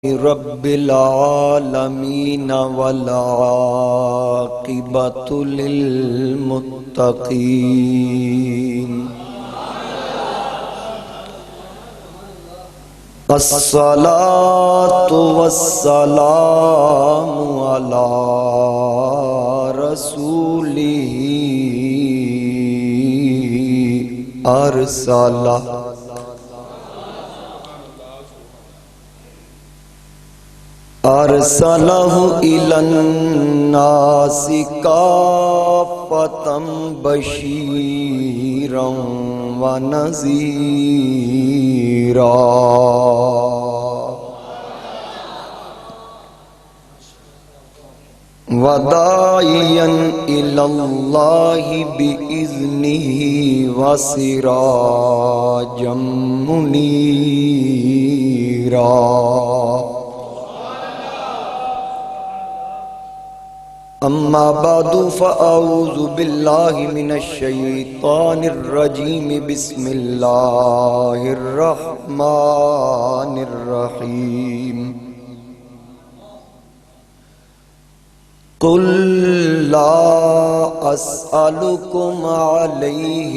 رب العالمین والعاقبۃ للمتقین الصلاۃ والسلام علی رسولہ ارسلہ ارسلہ الی الناس کافۃ بشیرا ونذیرا وداعیا الی اللہ بإذنہ وسراجا منیرا اما بعد فاعوذ باللہ من الشیطان الرجیم بسم اللہ الرحمن الرحیم قل لا اسألکم علیہ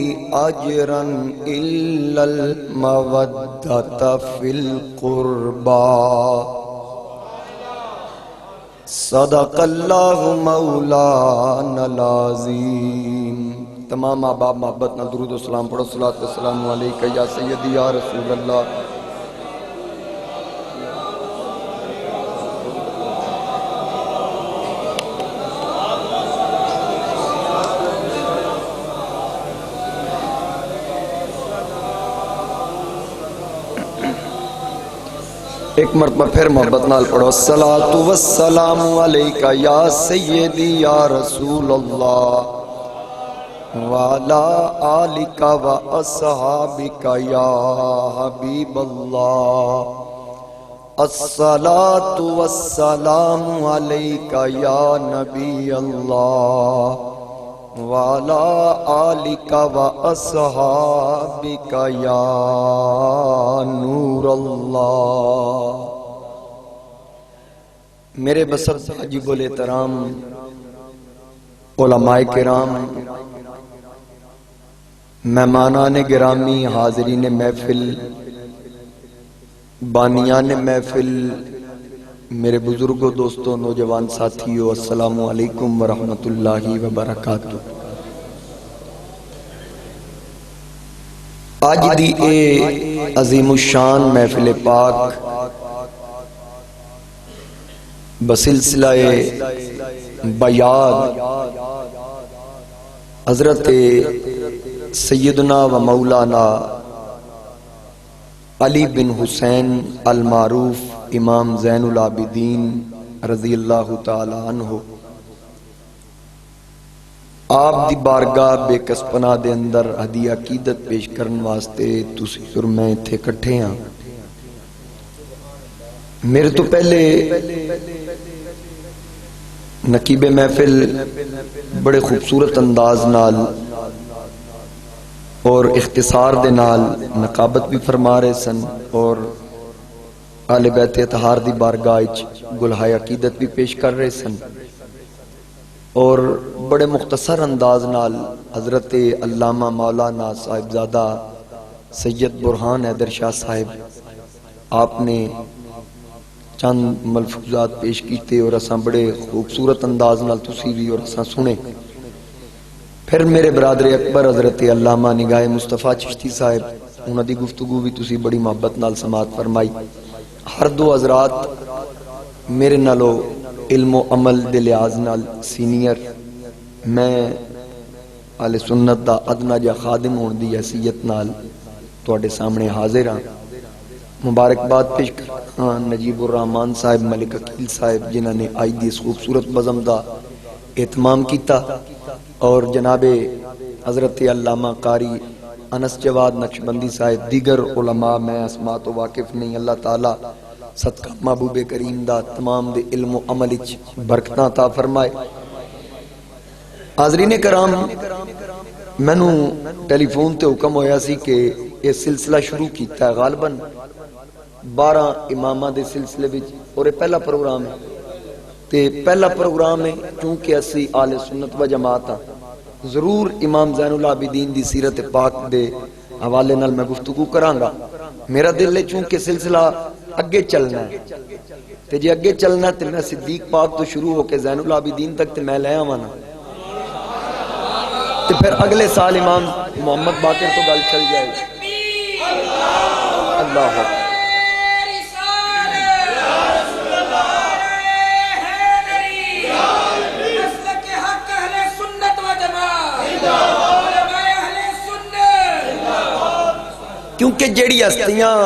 اجرا الا المودۃ فی القربى صدق اللہ مولانا العظیم۔ تمام احباب محبت نال درود و سلام پڑھو۔ صلاۃ و سلام علیکہ یا سیدی یا رسول اللہ۔ ایک مرتبہ پھر محبت نال پڑھو۔ الصلاۃ والسلام علیکہ یا سیدی یا رسول اللہ وعلی آلک و اصحابک یا حبیب اللہ۔ الصلاۃ والسلام علیکہ یا نبی اللہ وعلی آلک و اصحابک یا نور اللہ۔ میرے بسر عجیب الاحترام علماء کرام، مہمانان گرامی، حاضرین محفل، بانیان محفل، میرے بزرگوں، دوستوں، نوجوان ساتھیوں، السلام علیکم ورحمۃ اللہ وبرکاتہ۔ آج دی اے عظیم الشان محفل پاک بسلسلہ بیاد حضرت سیدنا و مولانا علی بن حسین المعروف امام زین العابدین رضی اللہ تعالی عنہ آپ دی بارگاہ بے کسپنا دے اندر ہدیہ عقیدت پیش کرن واسطے تسی اور میں تھے کٹھے ہاں۔ میرے تو پہلے نقیب محفل بڑے خوبصورت انداز نال اور اختصار دے نال نقابت بھی فرما رہے سن اور اہل بیت اطہار دی بارگاہ وچ گلہائے عقیدت بھی پیش کر رہے سن، اور بڑے مختصر انداز نال حضرت علامہ مولانا صاحبزادہ سید برہان حیدر شاہ صاحب آپ نے چند ملفوظات پیش کیتے اور اساں بڑے خوبصورت انداز نال تسی بھی اور اساں سنے۔ پھر میرے برادر اکبر حضرت علامہ نگاہ مصطفیٰ چشتی صاحب، انہاں دی گفتگو بھی تسی بڑی محبت نال سماعت فرمائی۔ ہر دو حضرات میرے نالو علم و عمل دے لحاظ نال سینئر، میں اہل سنت دا ادنا جا خادم ہون دی حیثیت نال تواڈے سامنے حاضر ہاں۔ مبارکباد پیش کرنا نجیب الرحمان صاحب، ملک عقیل صاحب جنہاں نے آج دی اس خوبصورت بزم دا اہتمام کیتا، اور جناب حضرت علامہ قاری انس جواد نقشبندی صاحب، دیگر علماء، میں اسماء تو واقف نہیں۔ اللہ تعالیٰ صدقہ محبوب کریم دا تمام دے علم و عمل وچ برکتاں عطا فرمائے۔ حاضرین کرام، میں نو ٹیلی فون تے حکم ہویا سی کہ یہ سلسلہ شروع کیتا ہے، غالباً 12 امامہ دے سلسلے وچ اور یہ پہلا پروگرام ہے تے پہلا پروگرام ہے چونکہ اسی آل سنت و جماعت ہاں ضرور امام زین العابدین دی سیرت پاک دے حوالے نال میں گفتگو کراں گا. میرا دل ہے چونکہ سلسلہ اگے چلنا ہے تے جے اگے چلنا ہے تے میں صدیق پاک تو شروع ہو کے زین العابدین تک تے میں لے آواں نا تے پھر اگلے سال امام محمد باقر تو گل چل جائے گی. اللہ حافظ. کیونکہ جیڑی ہستیاں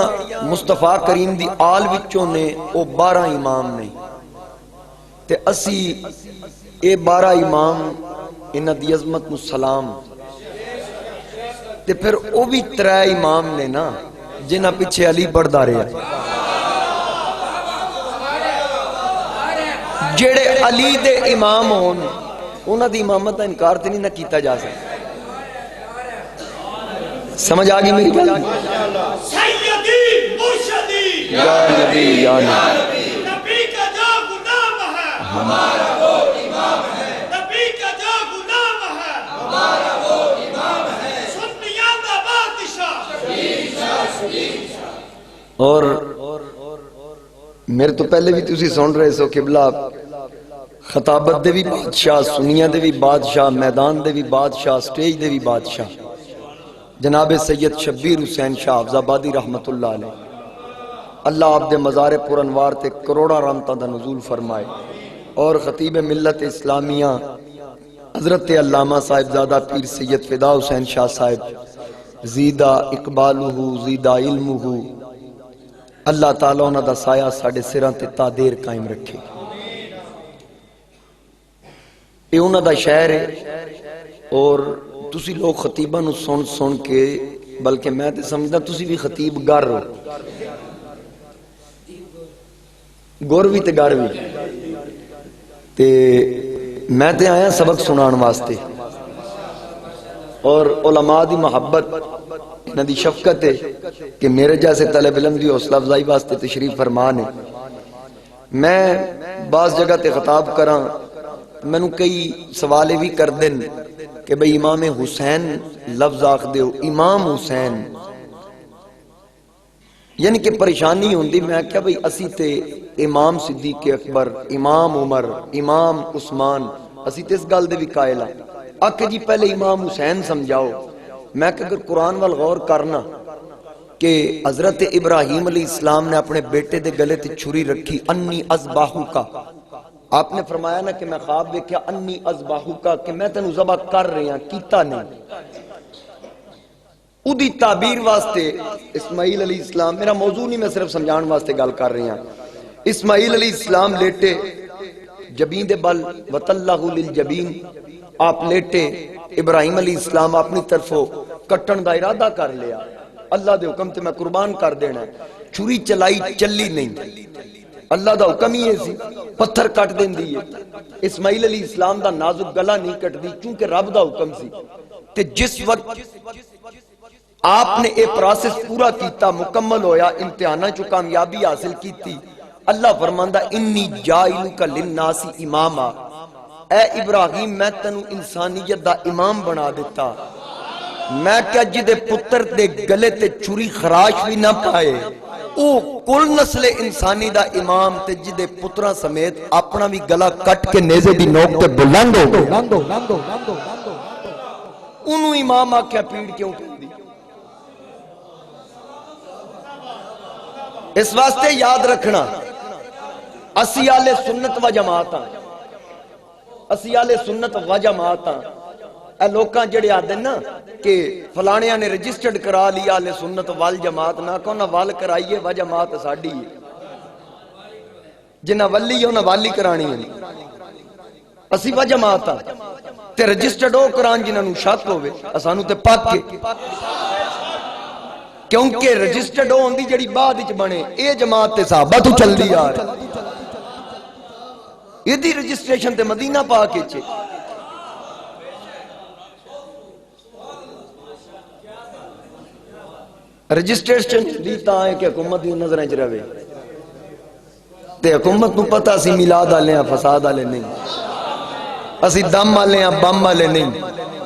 مصطفیٰ کریم دی آل وچوں نے او 12 امام نے تے اسی اے 12 امام انہاں دی عظمت نو سلام تے پھر او بھی 3 امام نے نا جنہاں پیچھے علی پڑھدا رہیا جیڑے علی دے امام ہون انہاں دی امامت دا انکار تے نہیں نہ کیتا جا سکتا. سمجھ آگئی میری بات؟ سیدی مرشدی یا نبی یا نبی نبی کا جو غلام ہے ہمارا وہ امام ہے. نبی کا جو غلام ہے ہمارا وہ امام ہے. سنیاں دا بادشاہ. اور میرے تو پہلے بھی تسی سن رہے سو قبلہ خطابت دے بھی بادشاہ سنیاں دے بھی بادشاہ میدان دے بھی بادشاہ سٹیج دے بھی بادشاہ جناب سید شبیر حسین شاہ حافظ آبادی رحمت اللہ علیہ. اللہ آپ دے مزار پر انوار تے کروڑا رحمتاں دا نزول فرمائے. اور خطیب ملت اسلامیہ حضرت علامہ صاحب زادہ پیر سید فدا حسین شاہ صاحب زیدہ اقبالہ زیدہ علمہ اللہ تعالیٰ انہاں دا سایہ ساڑھے سراں تے تا دیر قائم رکھے. یہ انہاں دا شہر ہے اور تسی لوگ خطیبہ نو سن سن کے بلکہ میں تے سمجھدا تسی بھی خطیب گر ہو گور بھی تے گر بھی تے میں تے آیا سبق سنان واسطے اور علماء دی محبت انہاں دی شفقت ہے کہ میرے جیسے طالب علم دی حوصلہ افزائی واسطے تشریف فرمان ہے. میں بعض جگہ تے خطاب کراں میں نو کئی سوالے بھی کر دن کہ بھئی امام حسین لفظ آخ دیو امام حسین یعنی کہ پریشانی ہوندی. میں کیا بھئی اسی تے امام صدیق اکبر امام عمر امام عثمان اسی تے اس گل دے بھی قائل ہاں. آکھے جی پہلے امام حسین سمجھاؤ. میں کہ اگر قرآن وال غور کرنا کہ حضرت ابراہیم علیہ السلام نے اپنے بیٹے دے گلے تے چھری رکھی انی اذبحو کا آپ نے فرمایا نا کہ میں خواب دیکھا انی اذبحو کا کہ میں تینوں ذبح کر رہے ہیں کیتا نہیں. اودی تعبیر واسطے اسماعیل علیہ السلام میرا موضوع نہیں میں صرف سمجھان واسطے گل کر رہے ہیں. اسماعیل علیہ السلام لیٹے جبین دے بل وطلہ للجبین آپ لیٹے ابراہیم علیہ السلام اپنی طرفوں کٹن دا ارادہ کر لیا. اللہ دے حکم تے میں قربان کر دینا چھری چلائی چلی نہیں اللہ دا حکم ہی ہے سی پتھر کٹ دین دیئے. اسماعیل علیہ السلام دا نازک گلا نہیں کٹ دی چونکہ رب دا حکم سی. تے جس وقت آپ نے اے پروسیس پورا کیتا مکمل ہویا امتحانہ چو کامیابی حاصل کیتی اللہ فرماندہ انی جائلک للناس اماما اے ابراہیم میں تنو انسانیت دا امام بنا دیتا. میں کیا جدے پتر دے گلے تے چھری خراش بھی نہ پائے او کل نسل انسانی دا امام تے جدے پترہ سمیت اپنا بھی گلا کٹ کے نیزے دی نوک تے بلند ہو انہوں امام آکھیا پیڑ کیوں کر دی. اس واسطے یاد رکھنا اسی آل سنت و جماعتاں اسی آل سنت و جماعتاں اے لوکاں جڑے آدھے نا کہ فلانیاں نے رجسٹرڈ کرا لیا آل سنت وال جماعت نہ کونا وال کرائیے و جماعت ساڑی ہے جنہ ولی ہے انہ والی کرانی ہے اسی و جماعت تے رجسٹرڈ ہو کران جنہ نو شک ہوئے اسانو تے پاک کے کیونکہ رجسٹرڈ ہو اندی جڑی بعد اچ بنے اے جماعت تے صحابہ تو چل دی آ رہے یہ دی رجسٹریشن تے مدینہ پاک اچھے رجسٹریشن دی تاں ہے کہ حکومت دی نظریں چ رہے تے حکومت نو پتہ اسی میلاد والے ہیں فساد والے نہیں، اسی دم والے ہیں بم والے نہیں،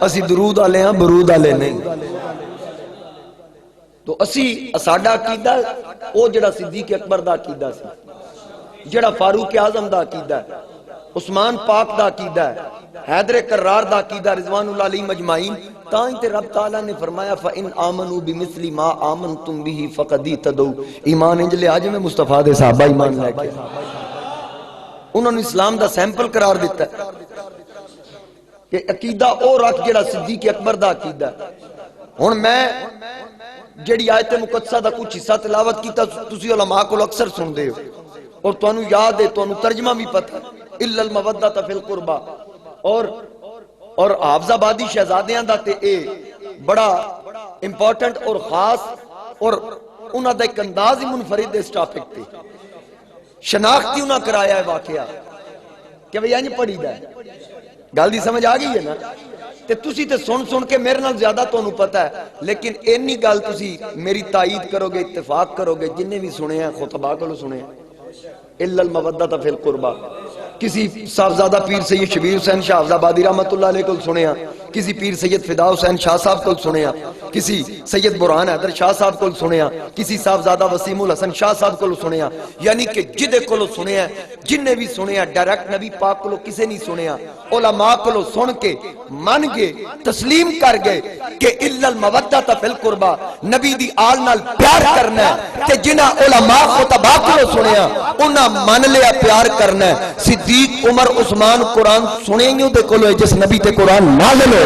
اسی درود والے ہیں برود والے نہیں۔ تو اسی ساڈا عقیدہ او جڑا صدیق اکبر دا عقیدہ سی، جڑا فاروق اعظم دا عقیدہ ہے، عثمان پاک دا عقیدہ ہے، حیدر کرار دا عقیدہ رضوان اللہ علیہم اجمعین۔ تائیں تے رب تعالیٰ نے فرمایا فَإِنْ آمَنُوا بِمِثْلِ مَا آمَنْتُمْ بِهِ فَقَدْ اهْتَدَوْا۔ ایمان انج لے آج میں مصطفیٰ دے صحابہ ایمان لے کے انہوں نے اسلام دا سیمپل قرار دیتا ہے کہ عقیدہ او رکھ جڑا صدیق اکبر دا عقیدہ ہے۔ ہن میں جڑی آیت مقدسہ دا کچھ حصہ تلاوت کیتا تسی علماء کو اکثر سن دے ہو اور تانوں یاد ہے، تانوں ترجمہ بھی پتہ الا المودۃ فی القربہ، اور حافظ آبادی شہزادیاں دا تے اے بڑا امپورٹنٹ اور خاص اور انہاں دا ایک انداز ہی منفرد اس ٹاپک تے شناختی انہاں کرایا ہے واقعہ کہ بھئی انج پڑھی دا ہے۔ گل دی سمجھ آ گئی ہے نا؟ تے تسی تے سن کے میرے نال زیادہ تانوں پتہ ہے، لیکن اینی گل تسی میری تائید کرو گے، اتفاق کرو گے، جننے بھی سنے ہیں خطباء کو سنے ہیں الا المودۃ فی القربہ۔ کسی صاحبزادہ پیر سید شبیر حسین شاہ حافظ آبادی رحمت اللہ علیہ کو سنیا، کسی پیر سید فدا حسین شاہ صاحب کو سنیا، کسی سید برہان حیدر شاہ صاحب کو سنیا، کسی صاحبزادہ وسیم الحسن شاہ صاحب کو سنیا، یعنی کہ جدے کو سنیا جن نے بھی سنیا ڈائریکٹ نبی پاک کو کسے نہیں سنیا، علماء کو سن کے من گئے، تسلیم کر گئے کہ الا المودۃ فی القربہ، نبی دی آل نال پیار کرنا ہے کہ جنہاں علماء خطباء کو سنیا انہاں من لیا پیار کرنا ہے۔ صدیق عمر عثمان قرآن سنیں گے دے کولو جس نبی تے قرآن نازل ہویا۔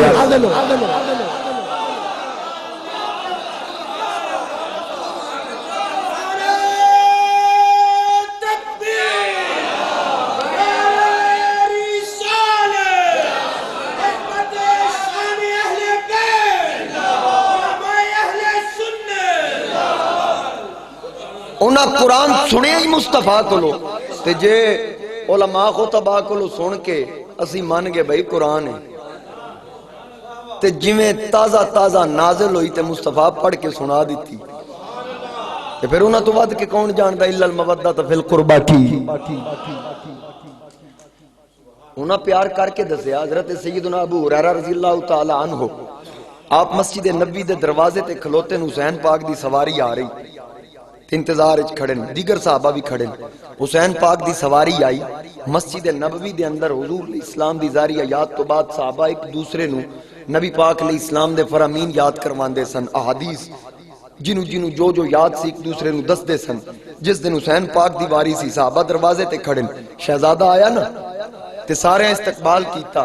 انہاں قرآن سنے ہی مصطفیٰ کولو تے جے علماء خطباء کولو سن کے اسی مان گے بھئی قرآن ہے تے جویں تازہ نازل ہوئی تے مصطفیٰ پڑھ کے سنا دیتی تے پھر انہاں تو ود کے کون جاندا الا المودۃ فی القربہ کی؟ انہاں پیار کر کے دسیا۔ حضرت سیدنا ابو ہریرہ رضی اللہ تعالی عنہ آپ مسجد نبوی دے دروازے تے کھلوتے حسین پاک دی سواری آ رہی، انتظار اچ کھڑے دیگر صحابہ بھی کھڑے، حسین پاک دی سواری آئی مسجد نبوی دے اندر حضور علیہ السلام دی ظاہری آیات تو بعد صحابہ ایک دوسرے نو نبی پاک علیہ السلام دے فرامین یاد کرواندے سن، احادیث جنو جو یاد سی ایک دوسرے نو دس دے سن۔ جس دن حسین پاک دی واری سی صحابہ دروازے تے کھڑے، شہزادہ آیا نا تے سارے استقبال کیتا،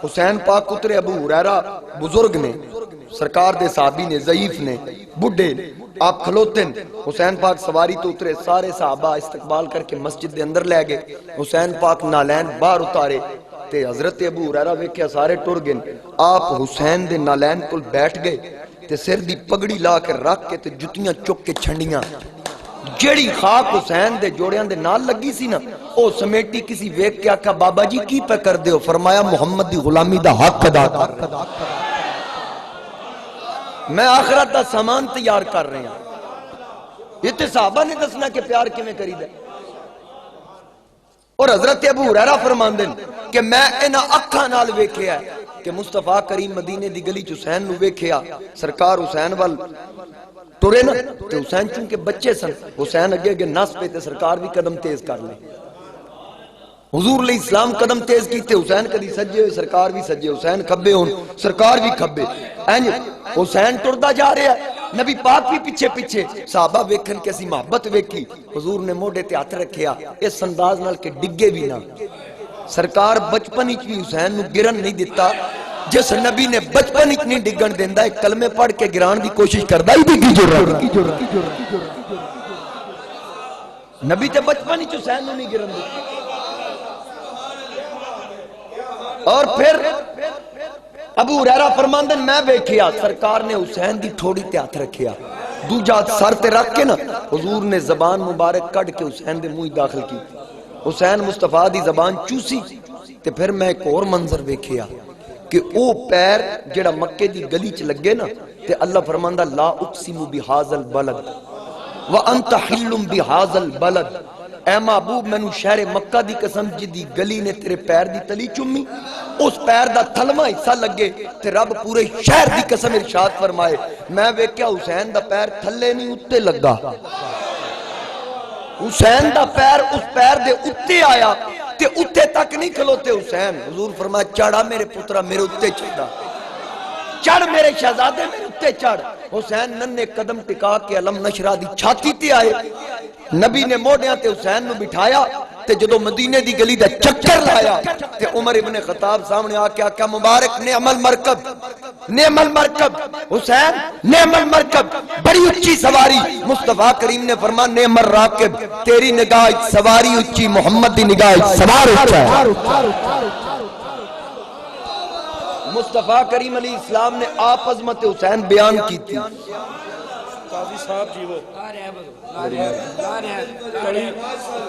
حسین پاک اترے، ابو ہریرہ بزرگ نے سرکار دے صحابی نے، ضعیف نے، بڈھے آپ کھلوتے ہیں، حسین پاک سواری تو اترے، سارے صحابہ استقبال کر کے مسجد دے اندر لے گئے، حسین پاک نالین باہر اتارے تے حضرت ابو ہریرہ ویکھیا سارے ٹر گئے، آپ حسین دے نالین کول بیٹھ گئے تے سر دی پگڑی لا کے رکھ کے تے جتیاں چک کے چھنڈیاں، جیڑی خاک حسین دے جوڑیاں دے نال لگی سی نا او سمیٹی کسی ویکھ کے آکھا بابا جی کی پہ کر دیو؟ فرمایا محمد دی غلامی دا حق ادا کر، میں آخرت دا سامان تیار کر رہے ہیں۔ یہ تے صحابہ نے دسنا کہ پیار کیویں کری دے۔ اور حضرت ابو ہریرہ فرماندے کہ میں انہاں اکھاں نال ویکھیا ہے کہ مصطفیٰ کریم مدینے دی گلی چ حسین نو ویکھیا، سرکار حسین وال ٹرے نا تے حسین چونکہ بچے سن، حسین اگے اگے نس پہ تے سرکار بھی قدم تیز کر لے، حضور علیہ السلام قدم تیز کیتے، حسین کدی سجے ہوئے سرکار بھی سجے، حسین کھبے ہون سرکار بھی کھبے، اینج حسین ٹردا جا رہا ہے، نبی پاک بھی پیچھے پیچھے، صحابہ ویکھن کیسی محبت ویکھی، حضور نے موڈے تے ہاتھ رکھیا اس انداز نال کہ ڈگے بھی نہ، سرکار بچپن وچ بھی حسین نو گرن نہیں دتا، جس نبی نے بچپن وچ نہیں ڈگن دیندا ایک کلمے پڑھ کے گران دی کوشش کردا ہی کی ضرورت، نبی تے بچپن وچ حسین نو نہیں گرن دتا۔ اور پھر ابو ہریرہ فرماندن میں ویکھیا سرکار نے حسین دی ٹھوڑی تے ہاتھ رکھیا، دوجا سر تے رکھ کے نا حضور نے زبان مبارک کٹ کے حسین دے منہ داخل کی، حسین مصطفیٰ دی زبان چوسی تے پھر میں ایک اور منظر ویکھیا کہ او پیر جڑا مکے دی گلی چ لگے نا تے اللہ فرماندا لا اقسم بہذا البلد وانت حل بہذا البلد، اے محبوب مینوں شہر مکہ دی قسم جدی گلی نے تیرے پیر دی تلی چومی اس پیر دا تھلما حصہ لگے تے رب پورے شہر دی قسم ارشاد فرمائے میں ویکھیا حسین دا پیر تھلے نہیں اتے لگا، حسین دا پیر اس پیر دے اتے آیا تے اتے تک نہیں کھلوتے حسین، حضور فرمایا چڑھا میرے پترا میرے اتے چڑھا، چڑھ میرے شہزادے میرے اتے چڑھ۔ حسین ننے قدم ٹکا کے علم نشرہ دی چھاتی تے آئے، نبی نے موڑیاں تے حسین نو بٹھایا تے جدو مدینے دی گلی دا چکر لایا تے عمر ابن خطاب سامنے آکے آکا مبارک نعم المرکب نعم المرکب، حسین نعم المرکب بڑی اچھی سواری، مصطفیٰ کریم نے فرما نعم الراکب تیری نگاہ سواری اچھی محمد دی نگاہ سوار اچھا ہے۔ مصطفیٰ کریم علیہ السلام نے آپ عظمت حسین بیان کی تھی، قاضی صاحب جی وہ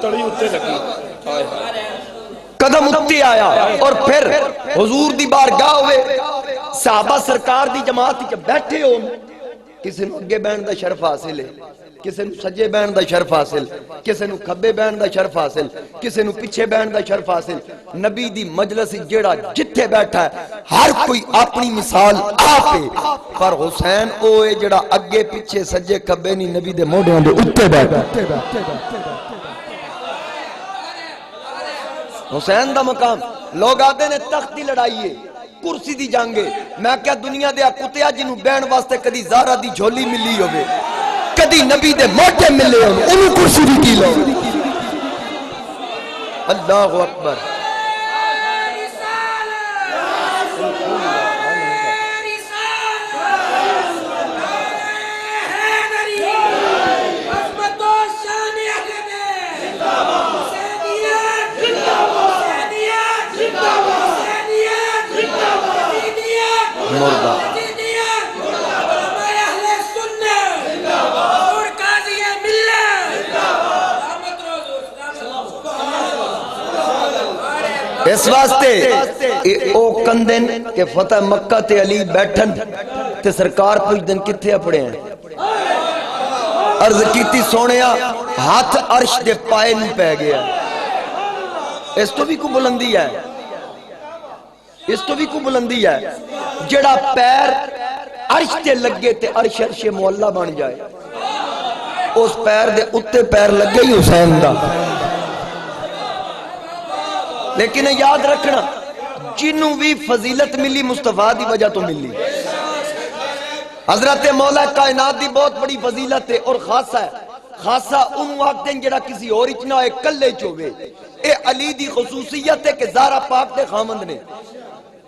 تڑی اتے لگی قدم اتے آیا اور پھر حضور دی بارگاہ ہوئے، صحابہ سرکار دی جماعت چ بیٹھے ہو، کسی نو اگے بہن دا شرف حاصل ہے، کسی نو سجے بہن دا شرف حاصل، کسی نو کھبے بہن دا شرف حاصل، کسی نو پیچھے بہن دا شرف حاصل، نبی دی مجلس جیڑا جتھے بیٹھا ہے ہر کوئی اپنی مثال آپے، پر حسین اوے جیڑا اگے پیچھے سجے کھبے نہیں نبی دے موڑیاں دے اتے بیٹھا۔ حسین دا مقام لوگ آتے نے تخت دی لڑائیے کرسی دی جانگے، میں کیا دنیا دے کتیا جنہوں بین واسطے کدی زارہ دی جھولی ملی ہوئے کدی نبی دے موٹے ملے ہوئے انہوں کرسی دی کی لو۔ اللہ اکبر۔ مردہ اس واسطے او کندن کہ فتح مکہ تے علی بیٹھن تے سرکار پوچھ دن کتھے اپڑے ہیں، عرض کیتی سونیا ہاتھ عرش دے پائے نہیں پہ گیا، اس تو بھی کو بلندی ہے، اس تو بھی کو بلندی ہے، جڑا پیر عرش تے لگے تے عرش عرش مولا بن جائے، اس پیر دے اتے پیر لگے ہی حسین دا۔ لیکن یاد رکھنا جنہوں بھی فضیلت ملی مصطفیٰ دی وجہ تو ملی، حضرت مولا کائنات دی بہت بڑی فضیلت ہے اور خاصہ ہے، خاصہ ان وقت دیں جڑا کسی اور اچنا ہے کلے چوبے، اے علی دی خصوصیت ہے کہ زہرا پاک دے خامند نے،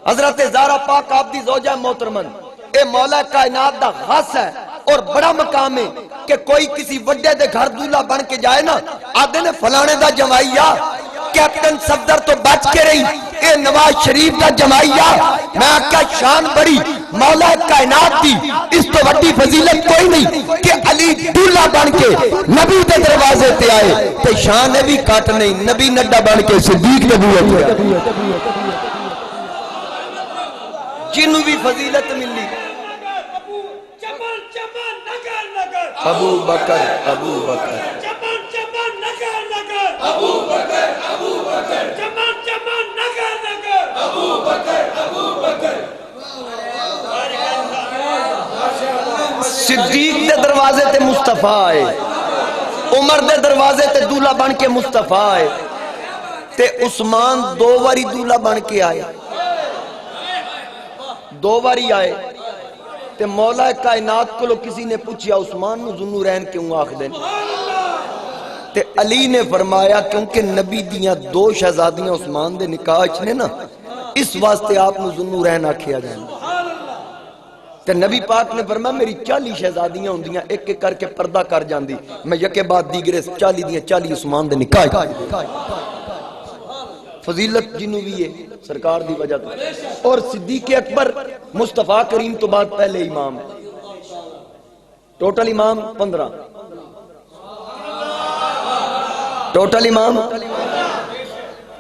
حضرت زہرا پاک آپ دی زوجہ محترمن، اے مولا کائنات دا خاص ہے اور بڑا مقام ہے کہ کوئی کسی وڈے دے گھر دولہ بن کے جائے نا آدھے نے فلانے دا جمائیہ کیپٹن صفدر تو بچ کے رہی، اے نواز شریف دا جمائیہ، میں آقا شان بڑی مولا کائنات دی، اس تو وڈی فضیلت کوئی نہیں کہ علی دولہ بن کے نبی دے دروازے تے آئے، تے شان بھی کٹ نہیں، نبی نڈا بن کے صدیق نبوت ہے، جنہوں بھی فضیلت ملی۔ چمن چمن نگر نگر ابو بکر ابو بکر چمن چمن نگر نگر ابو بکر چمن چمن نگر نگر ابو بکر صدیق دے دروازے تے مصطفیٰ آئے، عمر دے دروازے تے دولہ بن کے مصطفیٰ آئے، تے عثمان دو واری دولہ بن کے آئے، دو باری آئے تے مولا کائنات کو لو کسی نے پوچھیا عثمان نو ذوالنورین کیوں آخ دیں، تے علی نے فرمایا کیونکہ نبی دیاں دو شہزادیاں عثمان دے نکاح چنے نا اس واسطے آپ نو ذوالنورین آکھیا جائیں، تے نبی پاک نے فرمایا میری 40 شہزادیاں ہوں دیاں ایک ایک کر کے پردہ کر جاندی، میں یکے بعد دیگرے 40 دیاں 40 عثمان دے نکاح، فضیلت جنہوں بھی ہے سرکار دی وجہ تو، اور صدیق اکبر مصطفیٰ کریم تو بعد پہلے امام، ٹوٹل امام 15، ٹوٹل امام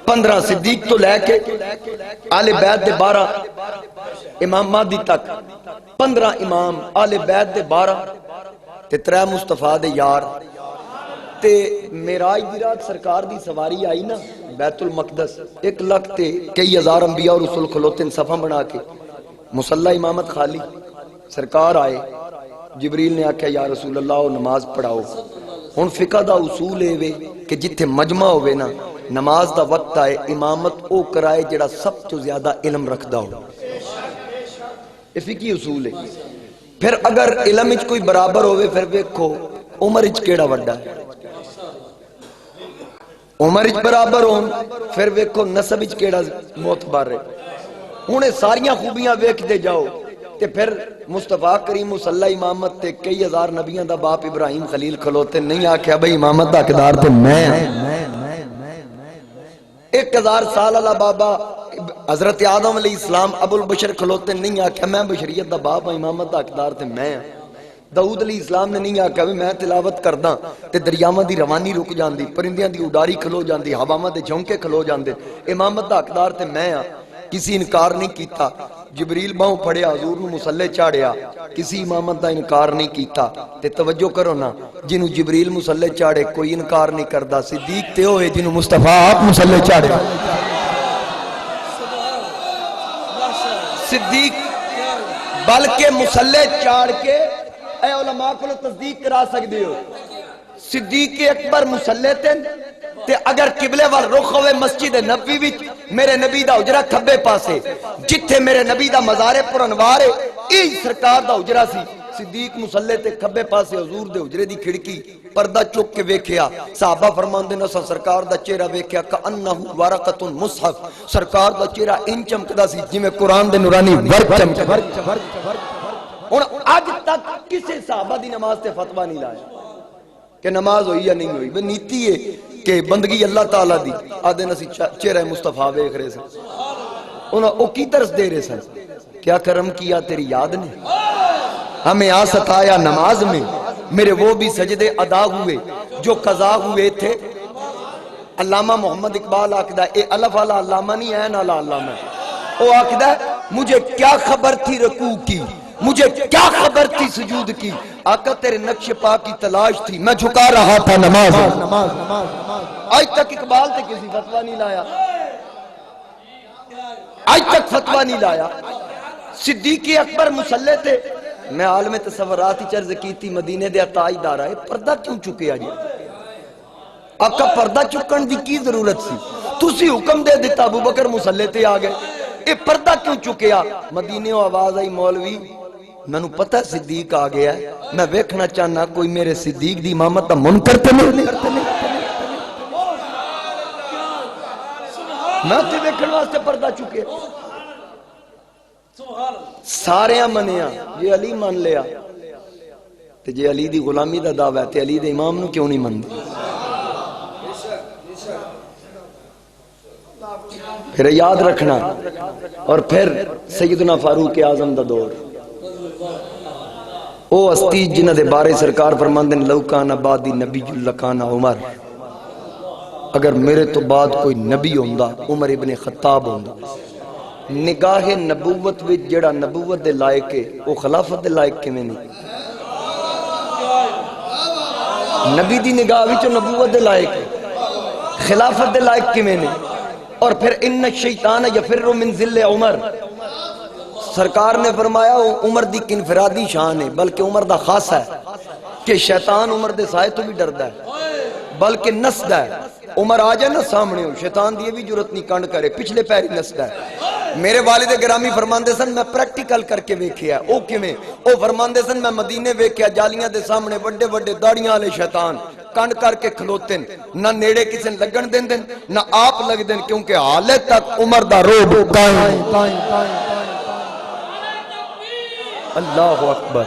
15 صدیق تو لے کے آل بیت دے 12 امام مہدی تک 15 امام آل بیت دے 12 تے 3 مصطفیٰ دے یار تے معراج دی رات سرکار دی سواری آئی نا بیت المقدس 1 لاکھ تے کئی ہزار انبیاء اور رسول کھلوتے صفحہ بنا کے مصلی امامت خالی سرکار آئے جبریل نے آکھیا یا رسول اللہ وہ نماز پڑھاؤ ہن فقہ دا اصول ہے وے کہ جتھے مجمع ہوئے نا نماز دا وقت آئے امامت او کرائے جڑا سب تو زیادہ علم رکھدا ہو یہ فقہی اصول ہے پھر اگر علم وچ کوئی برابر ہوئے پھر ویکھو عمر وچ کیڑا وڈا ہے عمر وچ برابر ہون پھر ویکھو نسب وچ کیڑا معتبر ہے ہن ساریاں خوبیاں ویکھدے جاؤ تے پھر مصطفیٰ کریم صلی امامت تے کئی ہزار نبیاں دا باپ ابراہیم خلیل کھلوتے نہیں آکھیا بھئی امامت دا حقدار تے میں 1000 سال والا بابا حضرت آدم علیہ السلام ابو البشر کھلوتے نہیں آکھیا میں بشریت دا باپ امامت دا حقدار تے میں داؤد علیہ السلام نے نہیں آکھیا میں تلاوت کردا تے دریاواں دی روانی رک جاندی پرندیاں دی اڈاری کھلو جاندی ہواواں دے جھونکے کھلو جاندے امامت دا حقدار تے میں کسی انکار نہیں کیتا جبریل باہوں پڑھیا حضور نو مصلی چاڑیا کسی امامت دا انکار نہیں کیتا تے توجہ کرو نا جنہوں جبریل مصلی چاڑے کوئی انکار نہیں کردا صدیق تے ہوئے جنہوں مصطفیٰ آپ مصلی چاڑے صدیق بلکہ مصلی چاڑ کے اے علماء کو تصدیق کرا سکتے ہو صدیق اکبر مصلی تے اگر قبلے وال رخ ہوئے مسجد نبوی وچ میرے نبی دا حجرہ کھبے پاسے جتھے میرے نبی دا مزار پر انوار ہے ای سرکار دا حجرہ سی صدیق مصلی تے کھبے پاسے حضور دے حجرے دی کھڑکی پردہ چک کے ویکھیا صحابہ فرماندے نے سرکار دا چہرہ ویکھیا کانہ ورقۃ مصحف سرکار دا چہرہ ان چمکدا سی جویں قرآن دے نورانی ورق چمکدا ہن اج تک کسی صحابہ دی نماز تے فتوی نہیں لایا کہ نماز ہوئی یا نہیں ہوئی بے نیتی ہے کہ بندگی اللہ تعالیٰ دی آدھے نسی چہرہ مصطفیٰ ویکھ رہے سن انہوں او کی درس دے رہے سن کیا کرم کیا تیری یاد نے ہمیں آ ستایا نماز میں میرے وہ بھی سجدے ادا ہوئے جو قضا ہوئے تھے علامہ محمد اقبال آکدہ اے الف والا علامہ نہیں ہے نا علامہ وہ آکدہ مجھے کیا خبر تھی رکوع کی مجھے کیا خبر تھی سجود کی آقا تیرے نقش پاک کی تلاش تھی میں جھکا رہا تھا نماز آج تک اقبال تے کسی فتوہ نہیں لایا آج تک فتوہ نہیں لایا صدیق اکبر مصلی تھے میں عالم تصورات ہی چرز کی تھی مدینے دے عطائی دارا ہے پردہ کیوں چکے آجی آقا پردہ چکن دی کی ضرورت سی تُسی حکم دے دیتا ابو بکر مصلی تے آگئے اے پردہ کیوں چکے آ مدینے و آواز آئی مولوی میں نو پتہ صدیق آ گیا ہے میں ویکھنا چاہنا کوئی میرے صدیق دی امامت دا منکر تے نہیں میں تے ویکھن واسطے پردہ چکے سارے منیا یہ علی مان لیا تے جے علی دی غلامی دا دعویٰ ہے تے علی دے امام نو کیوں نہیں مندی پھر یاد رکھنا اور پھر سیدنا فاروق اعظم دا دور او ہستی جنہ دے بارے سرکار فرماندے لو کان بعدی نبی لکان عمر اگر میرے تو بعد کوئی نبی ہوندا عمر ابن خطاب ہوندا نگاہ نبوت وچ جڑا نبوت دے لائق ہے او خلافت دے لائق کیویں نہیں نبی دی نگاہ وچ نبوت دے لائق ہے خلافت دے لائق کیویں نہیں اور پھر ان الشیطان یفر من ذل عمر سرکار نے فرمایا عمر دی انفرادی شان ہے بلکہ عمر دا خاص ہے کہ شیطان عمر دے سائے تو بھی ڈردا ہے بلکہ نسدا ہے عمر آ جائے نا سامنے ہو شیطان دی بھی جرت نہیں کنڈ کرے پچھلے پیری نسدا ہے میرے والد گرامی فرماندے سن میں پریکٹیکل کر کے ویکھیا او کیویں او فرماندے سن میں مدینے ویکھیا جالیاں دے سامنے بڑے بڑے داڑیاں والے شیطان کنڈ کر کے کھلوتے نہ نیڑے کسی لگن دین دین نہ آپ لگ دین کیونکہ حالے تک عمر دا روب قائم اللہ اکبر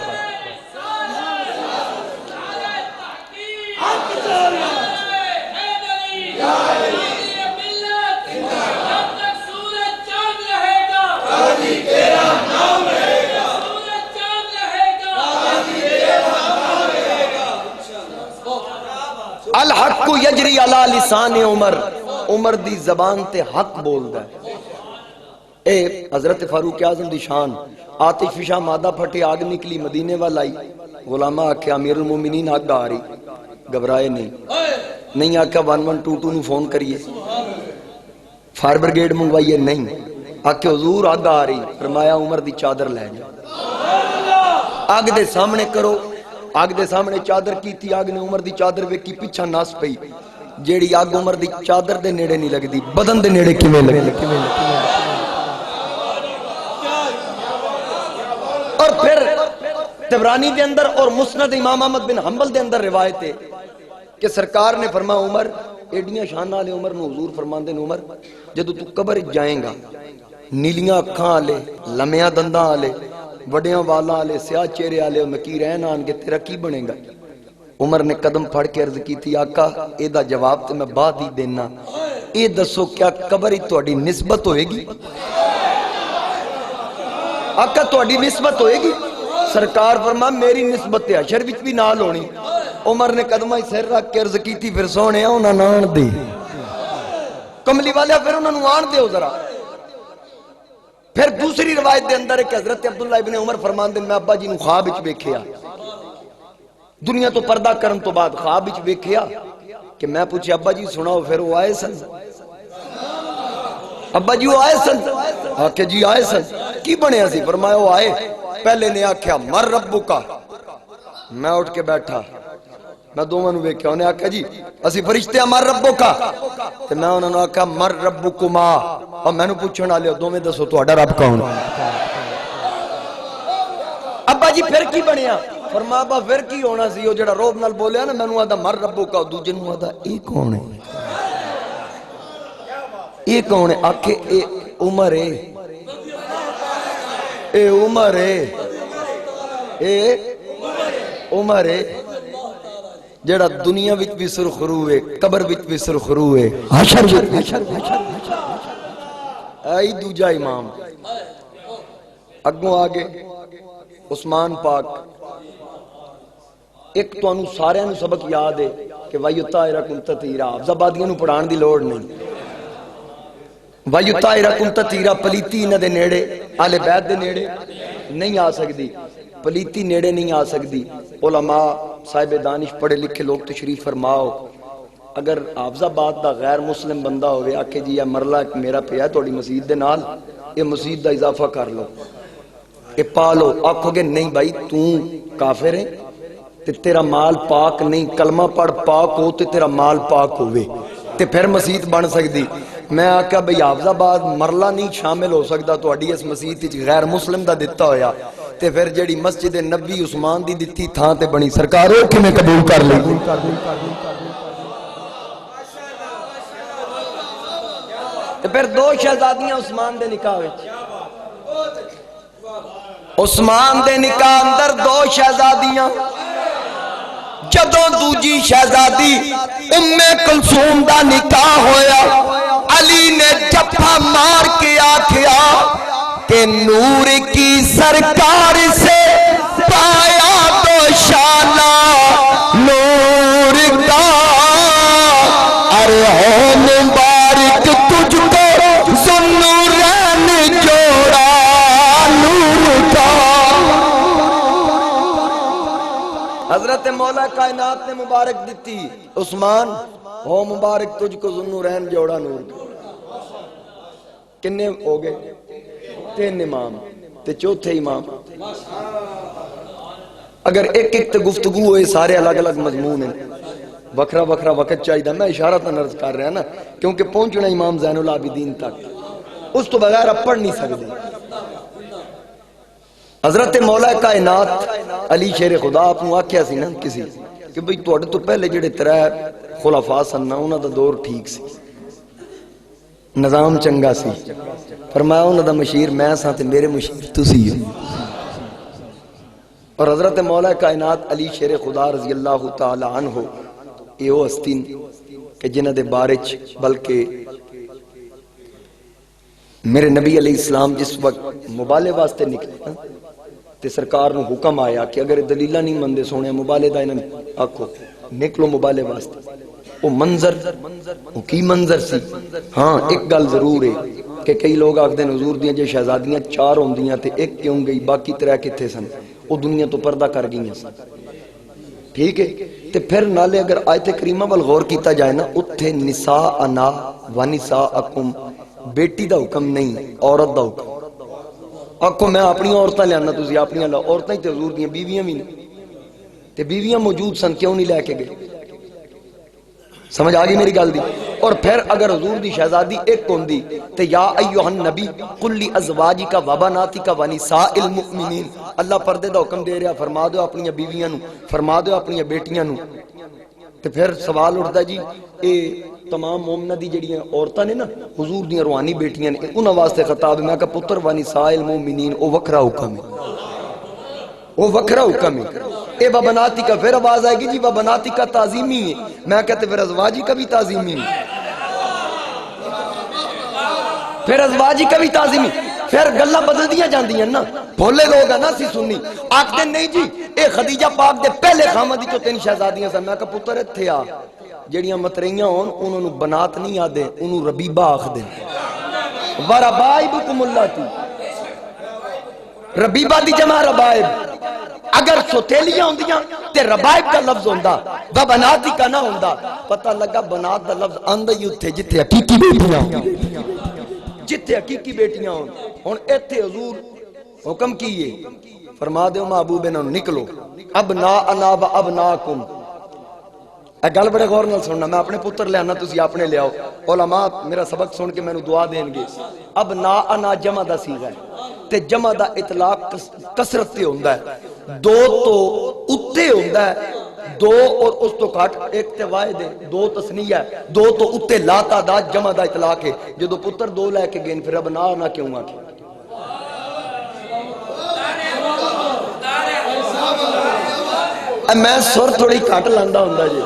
الحق یجری علی لسان عمر عمر دی زبان تے حق بولدا ہے. اے حضرت فاروق اعظم دی شان. آتش فشاں مادہ پھٹے آگ نکلی مدینے والا آئی. غلامہ آکھیا امیر المومنین آگ آ رہی. گھبرائے نہیں آکھیا 1122 نو فون کریے. فائر بریگیڈ منگوائیے نہیں. آکھیا حضور آگ آ رہی. فرمایا عمر دی چادر لے جا. آگ دے سامنے کرو. آگ دے سامنے چادر کی تھی. آگ نے عمر دی چادر ویکھی پیچھا ناس پئی. جیڑی آگ عمر دی چادر دے نیڑے نہیں لگ دی بدن دے نیڑے کیویں لگی. اور پھر طبرانی دے اندر اور مسند امام احمد بن حنبل دے اندر روایت ہے کہ سرکار نے فرمایا عمر ایڈیاں شان والے عمر نو حضور فرماندے نے عمر جدوں تو قبر جائیں گا نیلیاں اکھاں والے لمیاں دنداں والے وڈیاں والاں والے سیاہ چہرے والے نکیر عین آن کے تیرا کی بنے گا. عمر نے قدم پھڑ کے عرض کی تھی آقا اے دا جواب تے میں بعد ہی دینا. اے دسو کیا قبر ہی تہاڈی نسبت ہوئے گی؟ آقا تہاڈی نسبت ہوئے گی؟ سرکار فرما میری نسبت حشر وچ بھی نال ہونی. عمر نے قدمہ سر رکھ کے عرض کی تھی پھر سونے انہاں نان دے کملی والے پھر انہاں نوں آن دیو ذرا. پھر دوسری روایت دے اندر ہے کہ حضرت عبداللہ ابن عمر فرماندے میں ابا جی نوں خواب وچ ویکھیا. دنیا تو پردہ کرن تو بعد خواب وچ ویکھیا کہ میں پوچھیا ابا جی سناؤ. پھر وہ آئے سن. ابا جی وہ آئے سن. آکھے جی آئے سن. کی بنیا سی؟ فرمایا وہ آئے. پہلے نے آکھیا مر ربکا. میں اٹھ کے بیٹھا. میں دوواں نوں ویکھیا. انہیں آکھیا جی اسی فرشتے مر ربکا. تے میں انہاں نوں آکھیا مر ربکما. اور مینوں پوچھن والے دوویں دسو تہاڈا رب کون؟ ابا جی پھر کی بنیا؟ فرمایا ابا پھر کی ہونا سی وہ جڑا روب نال بولیا نا مینوں آدا مر ربکا. دوجے نوں آدا اے کون ہے؟ اے کون ہے؟ آکھے اے عمر ہے. اے عمر ہے. اے عمر ہے جڑا دنیا وچ بھی سرخرو ہے قبر وچ بھی سرخرو ہے حشر وچ. ائی دوجا امام. اگوں آگے عثمان پاک. ایک تانوں سارے نوں سبق یاد ہے کہ وَيُطَّهِرَكُمْ تَطْهِيرًا. حفظ نوں پڑھان دی لوڑ نہیں. وَيُطَّهِرَكُمْ تَطْهِيرًا پلیتی انہاں دے نیڑے اہل بیت دے نیڑے نہیں آ سکدی. پلیتی نیڑے نہیں آ سکدی. علماء صاحب دانش پڑھے لکھے لوگ تشریف فرماؤ. اگر حافظ آباد دا غیر مسلم بندہ ہوئے آکھے جی یہ مرلہ ایک میرا پیا ہے تھوڑی مسجد دے نال یہ مسجد دا اضافہ کر لو یہ پا لو. آکھو گے نہیں بھائی تو کافر ہے تے تیرا مال پاک نہیں. کلمہ پڑھ پاک ہو تے تیرا مال پاک ہوئے تے پھر مسجد بن سکدی. میں آکھا بھئی حافظ آباد مرلہ نہیں شامل ہو سکتا تہاڈی اس مسجد وچ غیر مسلم دا دتا ہویا تے پھر جڑی مسجد نبی عثمان دی دتی تھاں تے بنی سرکار او کیویں قبول کر لئی؟ تے پھر دو شہزادیاں عثمان دے نکاح وچ. عثمان دے نکاح اندر دو شہزادیاں. جدوں دوجی شہزادی ام کلثوم دا نکاح ہویا علی نے جپا مار کے آکھیا کہ نور کی سرکار سے پایا تو شانہ نور کا. ارے ہو مبارک تجھ کو ذوالنورین جوڑا نور کا. حضرت مولا کائنات نے مبارک دیتی عثمان ہو مبارک تجھ کو ذوالنورین جوڑا نور کا. کنے ہو گئے؟ تین امام تے چوتھے امام. اگر ایک ایک تے گفتگو ہوئے سارے الگ الگ مضمون ہیں وکھرا وکھرا وقت چاہیے. میں اشارہ تن عرض کر رہا نا کیونکہ پہنچنا امام زین العابدین تک اس تو بغیر اب پڑھ نہیں سکتے. حضرت مولا کائنات علی شیر خدا آپ نے آکھیا سی نا کسی کہ بھئی تواڈے تو پہلے جڑے ترے خلفاء سن نا انہاں دا دور ٹھیک سی نظام چنگا سی. فرمایا انہاں دا مشیر میں ساں تے میرے مشیر تسی ہو. اور حضرت مولا کائنات علی شیر خدا رضی اللہ تعالی عنہ یہ وہ ہستی کہ جنہاں دے بارے بلکہ میرے نبی علیہ السلام جس وقت مبالے واسطے نکلے تے سرکار نو حکم آیا کہ اگر دلیلہ نہیں مندے سونے مبالے دا انہاں آکھو نکلو مبالے واسطے. وہ منظر وہ کی منظر سی. ہاں ایک گل ضرور ہے کہ کئی لوگ آکھدے ہیں حضور دیاں جے شہزادیاں 4 ہوندیاں تے ایک کیوں گئی باقی 3 کتھے سن؟ وہ دنیا تو پردہ کر گئیاں سن. ٹھیک ہے تے پھر نالے اگر آیت کریمہ وال غور کیتا جائے نا اتھے نساءنا و نساءکم بیٹی دا حکم نہیں عورت دا حکم. آکھو میں اپنی عورتاں لیانا تسی اپنی لاؤ. عورتاں ہی تے حضور دیاں بیویاں بھی نہیں تے بیویاں موجود سن کیوں نہیں لے کے گئے؟ سمجھ آگئی میری گل دی. اور پھر اگر حضور دی شہزادی ایک ہوندی تے یا ایھا النبی قل لازواجک و بناتک و نساء المؤمنین اللہ پردے دا حکم دے رہا فرما دو اپنی بیویاں نو فرما دو اپنی بیٹیاں نو. تے پھر سوال اٹھدا جی اے تمام مومنہ دی جڑیاں عورتاں نے نا حضور دیاں روحانی بیٹیاں نے انہاں واسطے خطاب ہے. میں کہا پتر و نساء المؤمنین او وکھرا حکم ہے وہ وکھرا حکم ہے. اے وبناتی کا پھر آواز آئے گی جی وبناتی کا تعظیمی ہے. میں کہتے پھر ازواجی کا بھی تعظیمی ہے پھر ازواجی کا بھی تعظیمی. پھر گلاں بدل دیاں جاندیاں نا بھولے لوگ ہیں نا سی سنی آکھتے نہیں جی اے خدیجہ پاک دے پہلے خامدی تو 3 شہزادیاں سن. میں کہا پتر اتھے آ جڑیاں متریاں ہون انہوں نے بنات نہیں آدے انہوں ربیبہ آخ دے. وربائبکم اللہ تی ربیبہ دی جمع ربائب. اگر سوتیلیاں ہوندیاں تے ربائب کا لفظ ہوندا و بناتی کا نہ ہوندا. پتہ لگا بنات دا لفظ آندا ہی اتھے جتھے حقیقی بیٹیاں جتھے حقیقی بیٹیاں ہون. ہن ایتھے حضور حکم کیے فرما دیو محبوب انہاں نکلو ابناءنا و ابناکم. اے گل بڑے غور نال سننا. میں اپنے پتر لے آنا تسی اپنے لے آؤ. علماء میرا سبق سن کے مینوں دعا دین گے. ابناءنا جمع دا صیغہ ہے تے جمع دا اطلاق کثرت تے ہوندا ہے. 2 تو اتے ہوندا ہے 2 اور اس تو کٹ ایک تے واحد ہے 2 تسنیہ ہے 2 تو اتے لا تعداد جمع دا اطلاق ہے. جدو پتر 2 لے کے گئے پھر ابناءنا کیوں آکھے؟ میں سر تھوڑی کٹ لاندا ہوندا جی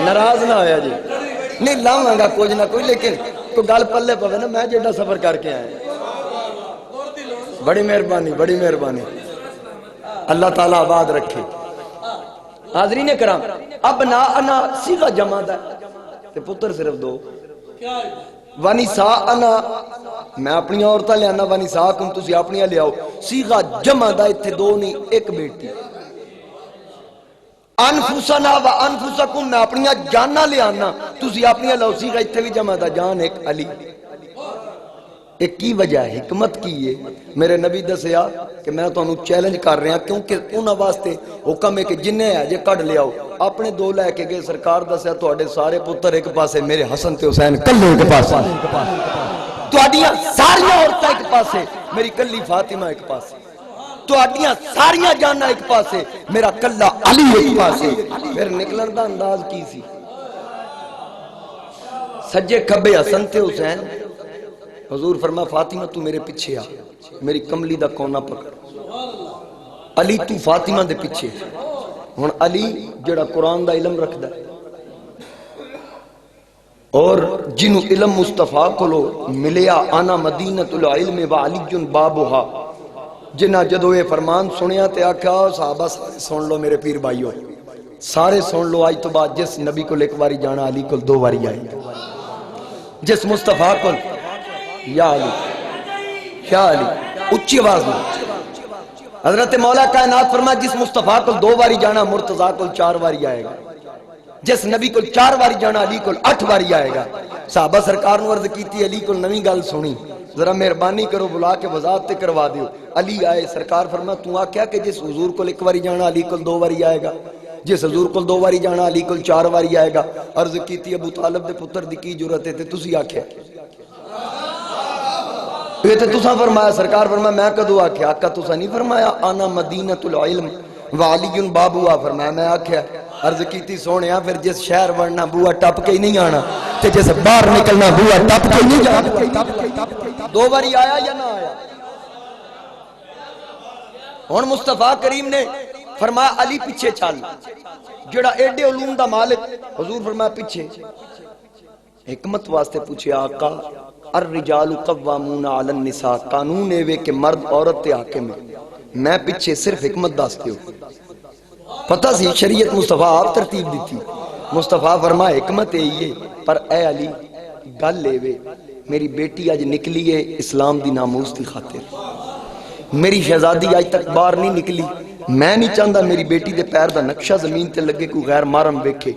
ناراض نہ ہویا جی. نہیں لاواں گا کچھ نہ کوئی لیکن کوئی گل پلے پوے نا میں جیڑا سفر کر کے آیا. بڑی مہربانی بڑی مہربانی اللہ تعالیٰ آباد رکھے. حاضرین کرام ابناءنا صیغہ جمع دا تے پتر صرف 2. ونساءنا میں اپنی عورتاں لے آنا ونساءکم تسی اپنی لے آؤ. صیغہ جمع دا اتھے 2 نہیں ایک بیٹی. انفسنا و انفسکم میں اپنی جاننا لے آنا تسی اپنی لے آؤ. صیغہ اتھے بھی جمع دا جان ایک علی. ایک کی وجہ ہے حکمت کی ہے میرے نبی دسیا کہ میں تو انہوں چیلنج کر رہا کیونکہ انہوں واسطے حکم ہے کہ جنہیں ہے جے کڑ لے آؤ. اپنے 2 لے کے گئے سرکار دسیا تو اڈے سارے پتر ایک پاسے میرے حسن تے حسین کلے ایک پاسے تو اڈیاں ساریاں عورتیں ایک پاسے میری کلی فاطمہ ایک پاسے تو اڈیاں ساریاں جانا ایک پاسے میرا کلہ علی ایک پاسے. پھر نکلن دا انداز کی سی سجے کھبے حسن تے حسین. حضور فرما فاطمہ تو میرے پیچھے آ میری کملی دا کونا پکڑ. علی تو فاطمہ دے پیچھے. ہن علی جڑا قرآن دا علم رکھدا ہے اور جنوں علم مصطفیٰ کولو ملیا آنا مدینۃ العلم و علی بابھا جنہ جدو یہ فرمان سنیا تے آکھا صحابہ سارے سن لو میرے پیر بھائیو سارے سن لو آج تو بعد جس نبی کو ایک باری جانا علی کو 2 باری آئے جس مصطفیٰ کو یا علی اچھی آواز میں حضرت مولا کائنات فرمایا جس مصطفیٰ کو 2 باری جانا مرتضیٰ کو 4 باری آئے گا. جس نبی کو 4 باری جانا علی کو 8 باری آئے گا. صحابہ سرکار نے عرض کیتی علی کو نویں گل سنی ذرا مہربانی کرو بلا کے وضاحت تے کروا دیو. علی آئے سرکار فرمایا تو آکھیا کہ جس حضور کو 1 باری جانا علی کو 2 باری آئے گا جس حضور کو 2 باری جانا علی کو 4 باری آئے گا. عرض کیتی ابو طالب دے پتر دی کی جرت ہے تے تسی آکھیا یہ تے تساں فرمایا سرکار فرمایا میں کدو آکھیا آقا تساں نہیں فرمایا آنا مدینۃ العلم وعلی بابھا فرمایا میں آکھیا. عرض کیتی سونیا پھر جس شہر ورنا بوہا ٹپ کے ہی نہیں آنا تے جس باہر نکلنا بوہا ٹپ کے نہیں جانا. 2 باری آیا یا نہ آیا؟ ہن مصطفیٰ کریم نے فرمایا علی پیچھے چل جڑا ایڈے علوم دا مالک. حضور فرمایا پیچھے حکمت واسطے پوچھے آقا الرجال قوامون علی النساء قانون ہے کہ مرد عورت تے حاکم ہے. میں پیچھے صرف حکمت دستے ہو پتہ سی شریعت مصطفیٰ آپ ترتیب دیتی مصطفیٰ فرمایا حکمت یہی ہے پر اے علی گل لے وے میری بیٹی اج نکلی ہے اسلام دی ناموس دی خاطر میری شہزادی اج تک باہر نہیں نکلی میں نہیں چاہتا میری بیٹی دے پیر دا نقشہ زمین تے لگے کوئی غیر محرم ویکھے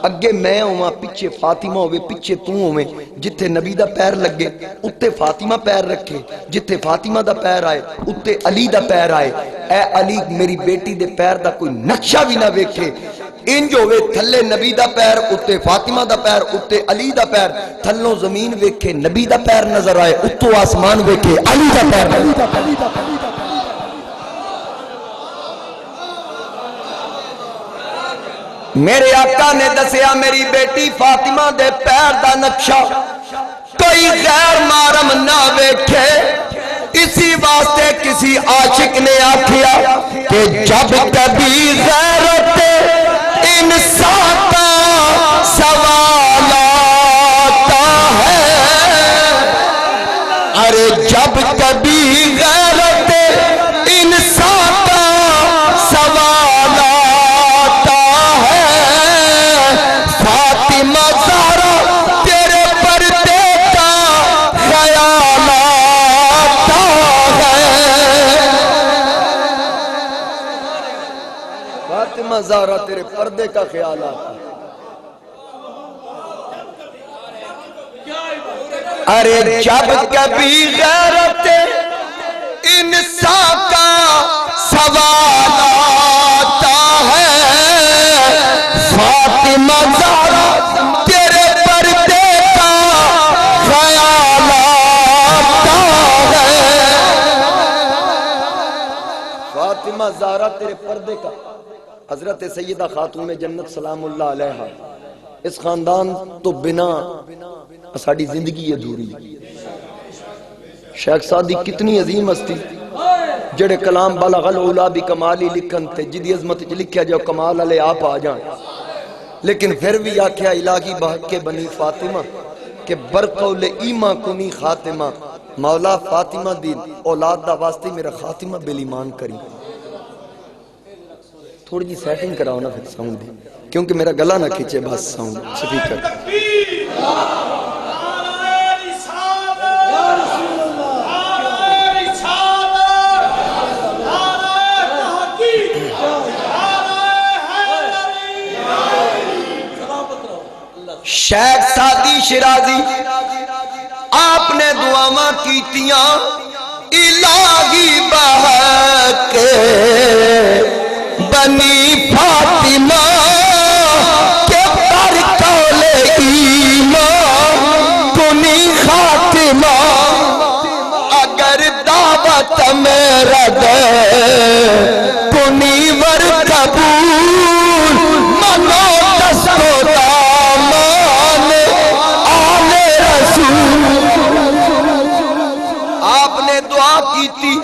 اگے میں ہوں پیچھے فاطمہ ہوئے پیچھے تو ہوئے جتھے نبی دا پیر لگے اتے فاطمہ پیر رکھے جتھے فاطمہ دا پیر آئے اتے علی دا پیر آئے اے علی میری بیٹی دے پیر دا کوئی نقشہ بھی نہ ویکھے انج ہوئے تھلے نبی دا پیر اتے فاطمہ دا پیر اتے علی دا پیر تھلوں زمین ویکھے نبی دا پیر نظر آئے اتو آسمان ویکھے علی دا پیر میرے آقا نے دسیا میری بیٹی فاطمہ دے پیر دا نقشہ کوئی غیر محرم نہ ویکھے اسی واسطے کسی عاشق نے آکھیا کہ جب کبھی غیرت انسان کا سوال آتا ہے ارے جب کبھی غیرت انسان کا سوال آتا ہے فاطمہ زہرا تیرے پردے کا خیال آتا ہے فاطمہ زہرا تیرے پردے کا خیال آتا ہے ارے جب کبھی غیرت انسان کا سوال آتا ہے فاطمہ زہرا تیرے پردے کا خیال آتا ہے فاطمہ زہرا تیرے پردے کا حضرت سیدہ خاتون جنت سلام اللہ علیہا اس خاندان تو بنا ساڑی زندگی ادھوری شیخ سعدی کتنی عظیم ہستی جڑے کلام بلغ العلا بکمالی لکھن تھے جدی عظمت لکھیا جو کمال علیہ آپ آ جائیں لیکن پھر بھی آکھیا الہی بحق کے بنی فاطمہ کہ برقول ایمہ کنی خاتمہ مولا فاطمہ دین اولاد دا واسطے میرا خاتمہ بالایمان کری تھوڑی جی سیٹنگ کراؤ نا پھر ساؤنڈ دی کیونکہ میرا گلا نہ کھچے بس ساؤنڈ سپیکر شیخ سعدی شرازی آپ نے دعاواں کیتیاں الہی بحق بنی فاطمہ کے برقول ایمان کنی خاتمہ اگر دعوت میرا دے کنی ور قبول منو دستو دامان آل رسول آپ نے دعا کی تھی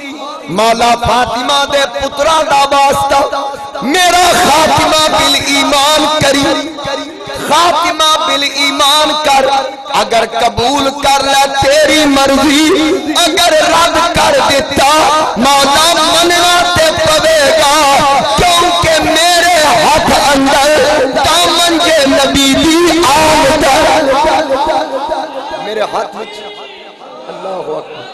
مولا فاطمہ دے پترہ دا واسطہ میرا خاتمہ بالایمان کری خاتمہ بالایمان کر اگر قبول کر لے تیری مرضی اگر رد کر دیتا مولا مننا تے پوے گا کیونکہ میرے ہاتھ اندر دامن کے نبی دی آمد میرے ہاتھ میں اللہ اکبر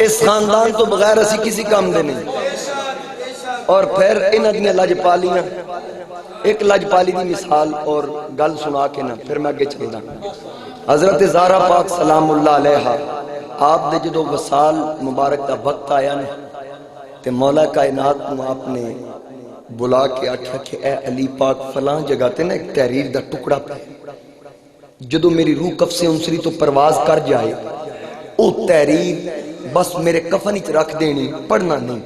اس خاندان تو بغیر اسی کسی کام دے نہیں اور پھر ان ادنی لجپالیاں ایک لجپالی دی مثال اور گل سنا کے نا پھر میں آگے چلنا حضرت زہرا پاک سلام اللہ علیہا آپ دے جدو وصال مبارک دا وقت آیا نا تے مولا کائنات کو آپ نے بلا کے آکھا کہ اے علی پاک فلاں جگہ تے نا ایک تحریر دا ٹکڑا پہ جدو میری روح کف سے انسری تو پرواز کر جائے او تحریر بس میرے کفن اچ رکھ دینی پڑھنا نہیں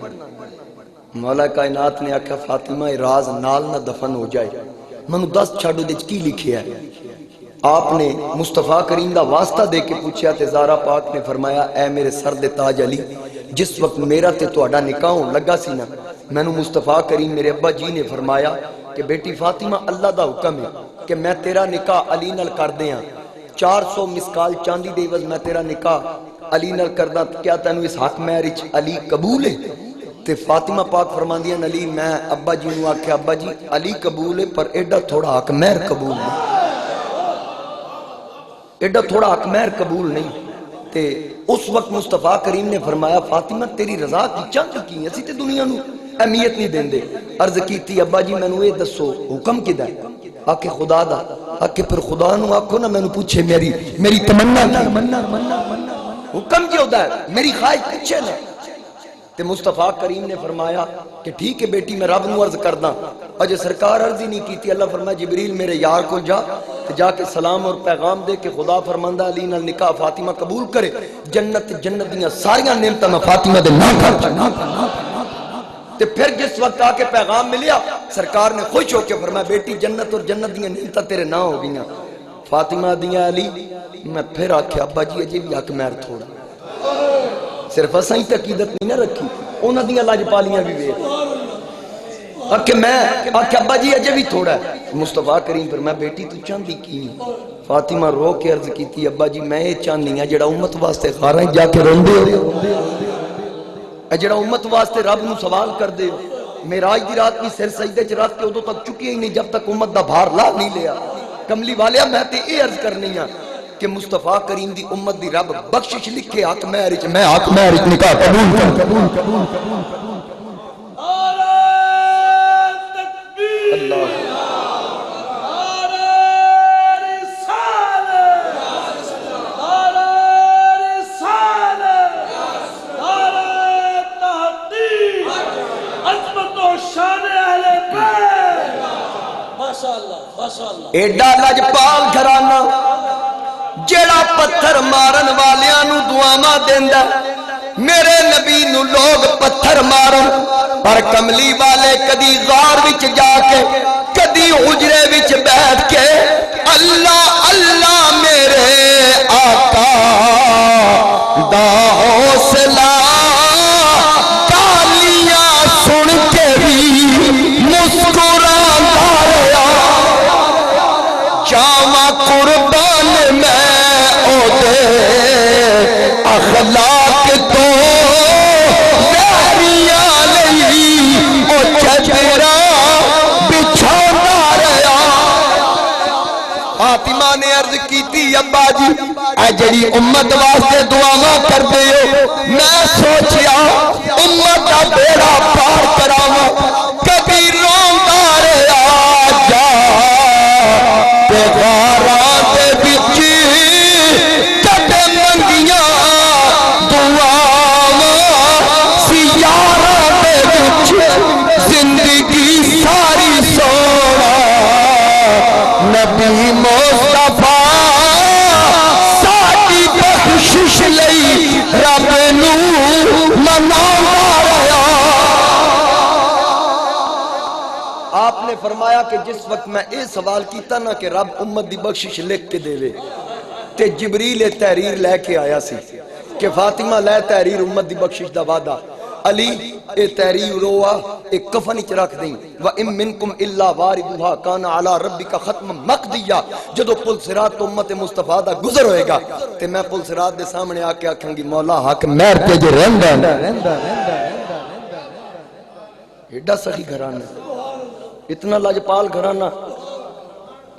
مولا کائنات نے آکھا فاطمہ راز نال نہ دفن ہو جائے منو دس چھاڑو دے کی لکھیا ہے آپ نے مصطفیٰ کریم دا واسطہ دے کے پوچھا تے زہرا پاک نے فرمایا اے میرے سر دے تاج علی، جس وقت میرا تے تہاڈا نکاح ہون لگا سی نا، مینوں مصطفیٰ کریم میرے ابا جی نے فرمایا کہ بیٹی فاطمہ اللہ دا حکم ہے کہ میں تیرا نکاح علی نال کر دیاں، 400 مسکال چاندی دے عوض میں تیرا نکاح علی نال کردا، کیا تینوں اس حق مہر وچ علی قبول ہے؟ تے فاطمہ پاک فرماندیاں علی میں ابا جی نوں آکھیا ابا جی علی قبول ہے پر ایڈا تھوڑا حق مہر قبول نہیں، ایڈا تھوڑا حق مہر قبول نہیں۔ تے اس وقت مصطفیٰ کریم نے فرمایا فاطمہ تیری رضا کی چند کی اسی تے دنیا نو اہمیت نہیں دیندے۔ عرض کیتی ابا جی مینوں اے دسو حکم کدا ہے؟ آکے خدا دا، آکے پھر خدا نو آکھو نا مینوں پوچھے میری تمنا کی حکم کی ہوتا ہے، میری خواہش پوچھے نا۔ تے مصطفیٰ کریم نے فرمایا کہ ٹھیک ہے بیٹی میں رب نو عرض کرداں، اجے سرکار عرض ہی نہیں کیتی، اللہ فرمایا جبریل میرے یار کو جا تے جا کے سلام اور پیغام دے کہ خدا فرماندا علی نال نکاح فاطمہ قبول کرے، جنت دیاں ساریاں نعمتاں میں فاطمہ دے نام کر چاہنا۔ تے پھر جس وقت آ کے پیغام ملیا سرکار نے خوش ہو کے فرمایا بیٹی جنت اور جنت دیاں نعمتاں تیرے نام ہو گئیاں۔ فاطمہ دیاں علی میں پھر آکھیا ابا جی اجے بھی حق مہر تھوڑا، صرف اساں ہی عقیدت نہیں نہ رکھی، انہاں دیاں لاجپالیاں بھی ویکھ کہ میں آکھیا ابا جی اجے بھی تھوڑا ہے۔ مصطفیٰ کریم پر میں بیٹی تو چاندی کی؟ فاطمہ رو کے عرض کیتی ابا جی میں یہ چاندی ہاں جڑا امت واسطے خاراں جا کے روندے ہو، جڑا امت واسطے رب نو سوال کر دے، معراج دی رات بھی سر سجدے چ رکھ کے ادوں تک چکی ہی نہیں جب تک امت دا بھار لا نہیں لیا۔ کملی والیا میں تے یہ عرض کرنی ہاں کہ مصطفیٰ کریم دی امت دی رب بخشش لکھے حق مہر وچ میں حق مہر وچ نکاح قبول کر اللہ ایڈا لجپال گھرانہ جیڑا پتھر مارن والیاں نو دعاواں دیندا، میرے نبی نو لوگ پتھر مارن پر کملی والے کدی غار وچ جا کے کدی حجرے وچ بیٹھ کے اللہ اللہ میرے آقا دا حوصلہ گالیاں سن کے بھی مسکراتا رہا، جاواں قربان میں او دے اخلاق تو ویریاں لئی او چدرا بچھانا رہا۔ فاطمہ نے عرض کیتی ابا جی اے جڑی امت واسطے دعاواں کردے ہو میں سوچیا امت دا بیڑا پار کراواں، کبھی روندا رہا جا تے غاراں دے وچ کدے منگیاں دعاواں سیاراں دے وچ زندگی ساری سونا نبی مصطفیٰ ساڈی بخشش لئی رب نو مناوندا رہا۔ آپ نے فرمایا کہ جس وقت میں اے سوال کیتا نا کہ رب امت دی بخشش لکھ کے دے تے جبریل تحریر لے کے آیا سی کہ فاطمہ لے تحریر امت دی بخشش دا وعدہ، علی اے تحریر روا ایک کفن وچ رکھ دیں، وَإِن مِّنكُمْ إِلَّا وَارِدُهَا كَانَ عَلَى رَبِّكَ خَتْمًا مَقْضِيًّا، جدو پل صراط تو امت مصطفیٰ دا گزر ہوئے گا تے میں پل صراط دے سامنے آ کے آکھاں گی مولا حق مہر تے جو رہندا ایڈا سخی گھرانہ، اتنا لاجپال گھرانہ،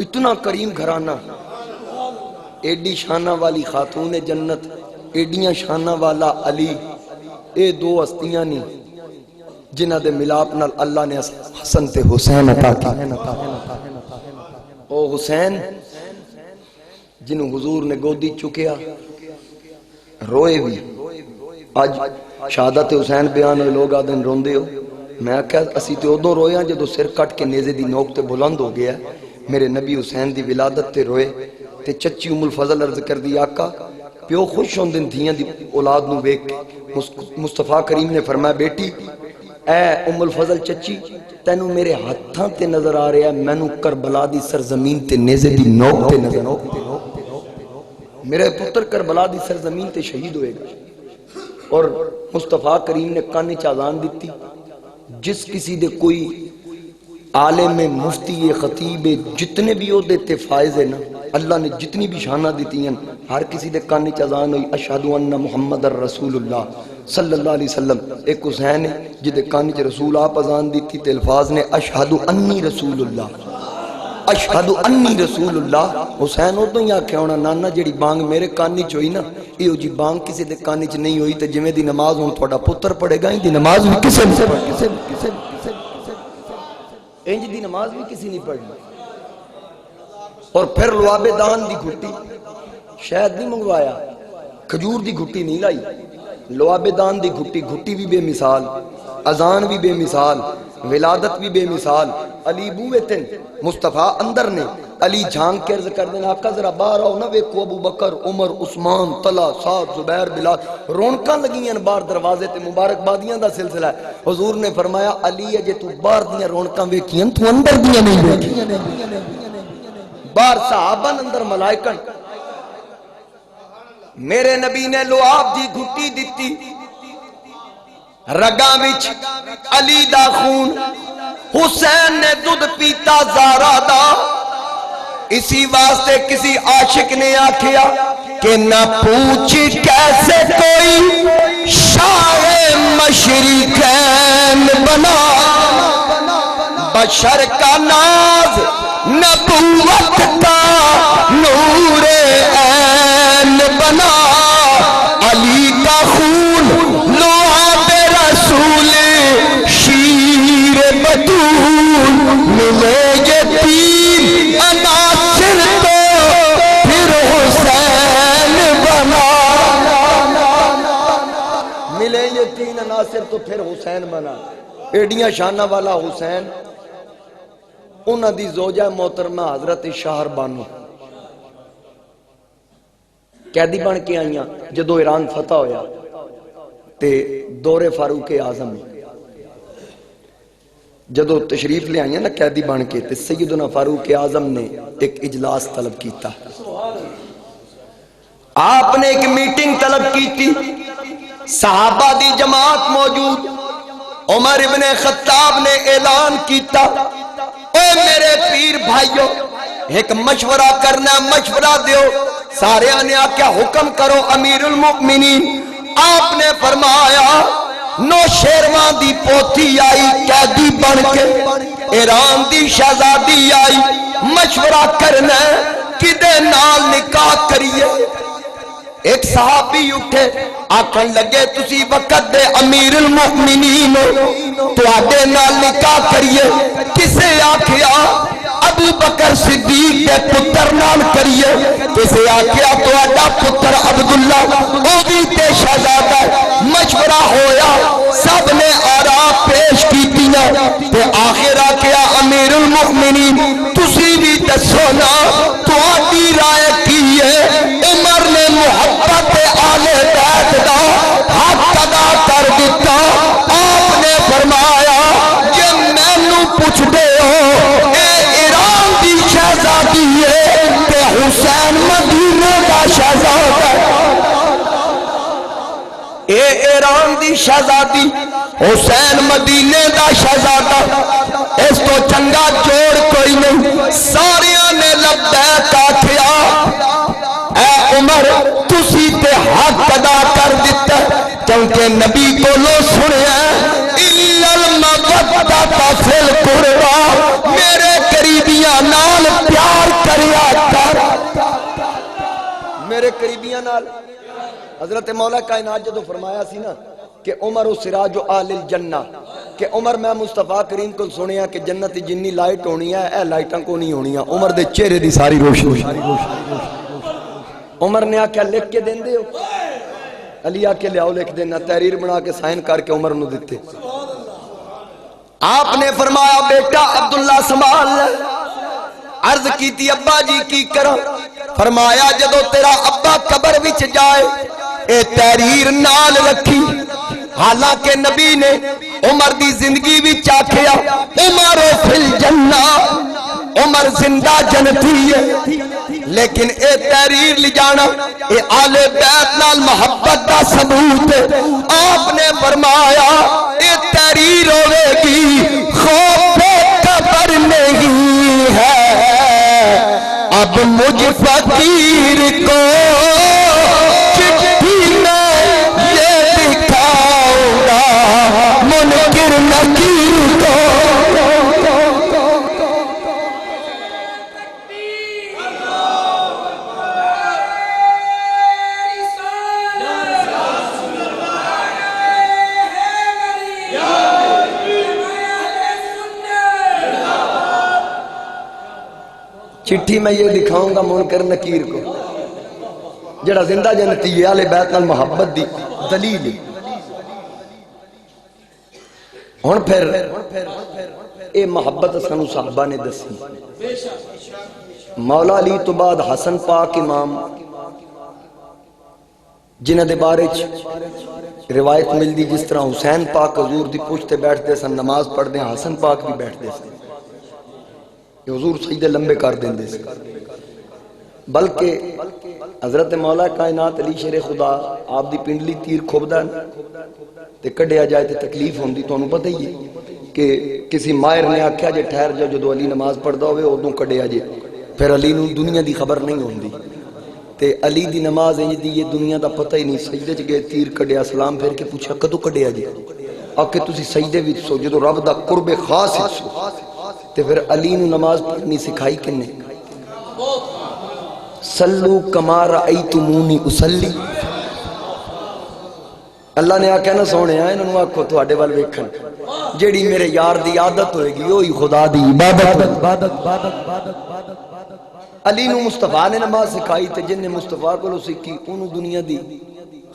اتنا کریم گھرانہ، ایڈی شانہ والی خاتون جنت، ایڈیاں شانہ والا علی، اے دو ہستیاں نہیں جنہ دے ملاپ نال اللہ نے حسن تے حسین عطا کی۔ او حسین جنہوں حضور نے گودی چکیا روئے بھی، آج شہادت حسین بیان ہوئے لوگ آدھن روندے ہو، میں کہا اسی تے ادو رویا جدو سر کٹ کے نیزے دی نوک تے بلند ہو گیا، میرے نبی حسین دی ولادت تے روئے تے چچی ام الفضل عرض کر دی آقا پیو خوش ہوندن دھیاں دی اولاد نو ویکھ کے۔ مصطفیٰ کریم نے فرمایا بیٹی اے ام الفضل چچی تینوں میرے ہاتھاں تے نظر آ رہا ہے، مینوں کربلا دی سرزمین تے نیزے دی نوک تے نظر میرے پتر کربلا دی سرزمین تے شہید ہوئے گا۔ اور مصطفیٰ کریم نے کان وچ اذان دیتی، جس کسی دے کوئی عالم مفتی خطیب جتنے بھی او دیتے فائز ہے نا، اللہ نے جتنی بھی شانہ دیتی ہیں ہر کسی دے کان وچ اذان ہوئی اشہد ان محمد الرسول اللہ صلی اللہ علیہ وسلم۔ ایک حسین ہے جدے کان وچ رسول آپ اذان دیتی تے الفاظ نے اشہد انی رسول اللہ، اشہد انی رسول اللہ۔ حسین ادوں ہی آکھیا ہونا نانا جیڑی بانگ میرے کان وچ ہوئی نا ایہو جی بانگ کسی دے کان وچ نہیں ہوئی تے جویں دی نماز ہن تہاڈا پتر پڑھے گا دی نماز بھی کسے انج دی نماز بھی کسی نہیں پڑھنی۔ اور پھر لواب دان دی گھٹی شاید نہیں منگوایا، کھجور دی گھٹی نہیں لائی، لواب دان دی گھٹی، گھٹی بھی بے مثال، اذان بھی بے مثال، ولادت بھی بے مثال۔ علی بوئے تن مصطفیٰ اندر نے، علی جھانک کے عرض کر دینا آقا ذرا باہر آؤ نہ ویکھو ابو بکر عمر عثمان طلحہ سعد زبیر بلال رونقاں لگیاں باہر دروازے تے مبارک بادیاں دا سلسلہ ہے۔ حضور نے فرمایا علی اجے تو باہر دیاں رونقاں ویکھیاں تو اندر دیاں نہیں ویکھیاں، باہر صحابہ اندر ملائکن۔ میرے نبی نے لعاب دی گھٹی دتی، رگاں وچ علی دا خون، حسین نے دودھ پیتا زارا دا۔ اسی واسطے کسی عاشق نے آکھیا کہ نہ پوچھ کیسے کوئی شاہ مشرقین بنا، بشر کا ناز نبوت کا نور عین بنا، علی کا خون لعاب رسول شیر بطول، ملے یہ تین عناصر تو پھر حسین بنا، ملے یہ تین عناصر تو پھر حسین بنا۔ ایڈیاں شانہ والا حسین، انہاں دی زوجہ محترمہ حضرت شاہر بانو قیدی بن کے آئیاں جدو ایران فتح ہویا تے دور فاروق اعظم جدو تشریف لے آئیاں نا قیدی بن کے تے سیدنا فاروق اعظم نے ایک اجلاس طلب کیتا، آپ نے ایک میٹنگ طلب کی تھی، صحابہ دی جماعت موجود، عمر ابن خطاب نے اعلان کیتا اے میرے پیر بھائیو ایک مشورہ کرنا، مشورہ دیو۔ سارے نے آکیا حکم کرو امیر المؤمنین۔ آپ نے فرمایا نو شیروان دی پوتھی آئی قیدی بن کے، ایران دی شہزادی آئی، مشورہ کرنا کدے نال نکاح کریے۔ ایک صحابی اٹھے آکھن لگے تسی وقت دے امیر المؤمنین تو آدھے نال نکاح کریے۔ کسے آکھیا ابو بکر صدیق دے پتر نال کریے، کسے آکھیا تو آدھا پتر عبداللہ او بھی تے شہزادہ۔ مشورہ ہویا، سب نے آراء پیش کیتیاں تے آخر آکھیا امیر المؤمنین تسی بھی دسو نا تو آدھی رائے کیے۔ عمر نے محبت آل بیت دا حق ادا کر دیتا۔ آپ نے فرمایا کہ مینوں پوچھ دے ہو اے ایران دی شہزادی ہے تے حسین مدینے دا شہزادہ، اے ایران دی شہزادی حسین مدینے دا شہزادہ، اس تو چنگا جوڑ کوئی نہیں۔ ساریاں نے لبیک آکھیا اے عمر تسی تے حق ادا کر دیتا، کیونکہ نبی کو لو سنیا اِلَّا الْمَوَدَّةَ فِي الْقُرْبَى، میرے قریبیاں نال پیار کریا کر، میرے قریبیاں نال۔ حضرت مولا کائنات جدو فرمایا سی نا کہ عمر سراج آل الجنہ، کہ عمر میں مصطفیٰ کریم کو سنیا کہ جنت جنی لائٹ ہونی ہے اے لائٹاں کو نہیں ہونی ہے، عمر دے چہرے دی ساری روشنی۔ عمر نے آکھیا لکھ کے دین دے ہو، علی آکے لے آؤ لکھ دینا، تحریر بنا کے سائن کر کے عمر نو دیتے۔ آپ نے فرمایا بیٹا عبداللہ سنبھال لے۔ عرض کی تھی ابا جی کی کرا؟ فرمایا جدو تیرا ابا قبر وچ جائے اے تحریر نال رکھی، حالانکہ نبی نے عمر دی زندگی وچ آکھیا عمر فی الجنہ، عمر زندہ جنتی ہے، لیکن اے تحریر لی جانا اے آل بیت نال محبت دا ثبوت ہے۔ آپ نے فرمایا اے تحریر ہوئے گی خوف قبر نہیں ہے، اب مجھ فقیر کو چٹھی میں یہ دکھاؤں گا، منکر نکیر کو۔ چٹھی میں یہ دکھاؤں گا منکر نکیر کو، جڑا زندہ جنتی ہے، اہل بیت نال محبت دی دلیل۔ ہن پھر اے محبت سانو صحابہ نے دسی۔ مولا علی تو بعد حسن پاک امام جنہ دے بارے روایت ملدی، جس طرح حسین پاک حضور دی پشتے بیٹھتے سن نماز پڑھ دیں، حسن پاک بھی بیٹھتے سن، حضور سجدے لمبے کر دیندے سے۔ بلکہ حضرت مولا کائنات علی شیر خدا آپ دی پنڈلی تیر کھوبدا تے کڈیا جائے تے تکلیف ہوندی، تانوں پتہ ہی ہے کہ کسی ماہر نے آکھیا جے ٹھہر جاؤ جدوں علی نماز پڑھدا ہوئے اودوں کڈیا جے، پھر علی نوں دنیا دی خبر نہیں ہوندی تے علی دی نماز انج دی یہ دنیا دا پتہ ہی نہیں، سجدے چ گئے تیر کڈیا، سلام پھر کے پوچھا کدوں کڈیا جے؟ آکھے تسی سجدے وچ سو جدوں رب دا قرب خاص وچ سو۔ تے پھر علی نو نماز پڑھنی سکھائی کنے؟ صلو کما رأیتمونی اصلی۔ اللہ نے آکھیا نا سونے انہاں نوں آکھو تواڈے ول ویکھن، جیڑی میرے یار دی عادت ہوئے گی وہی خدا دی عبادت۔ علی نو مصطفیٰ نے نماز سکھائی تے جن نے مصطفیٰ کولوں سیکھی انہوں دنیا دی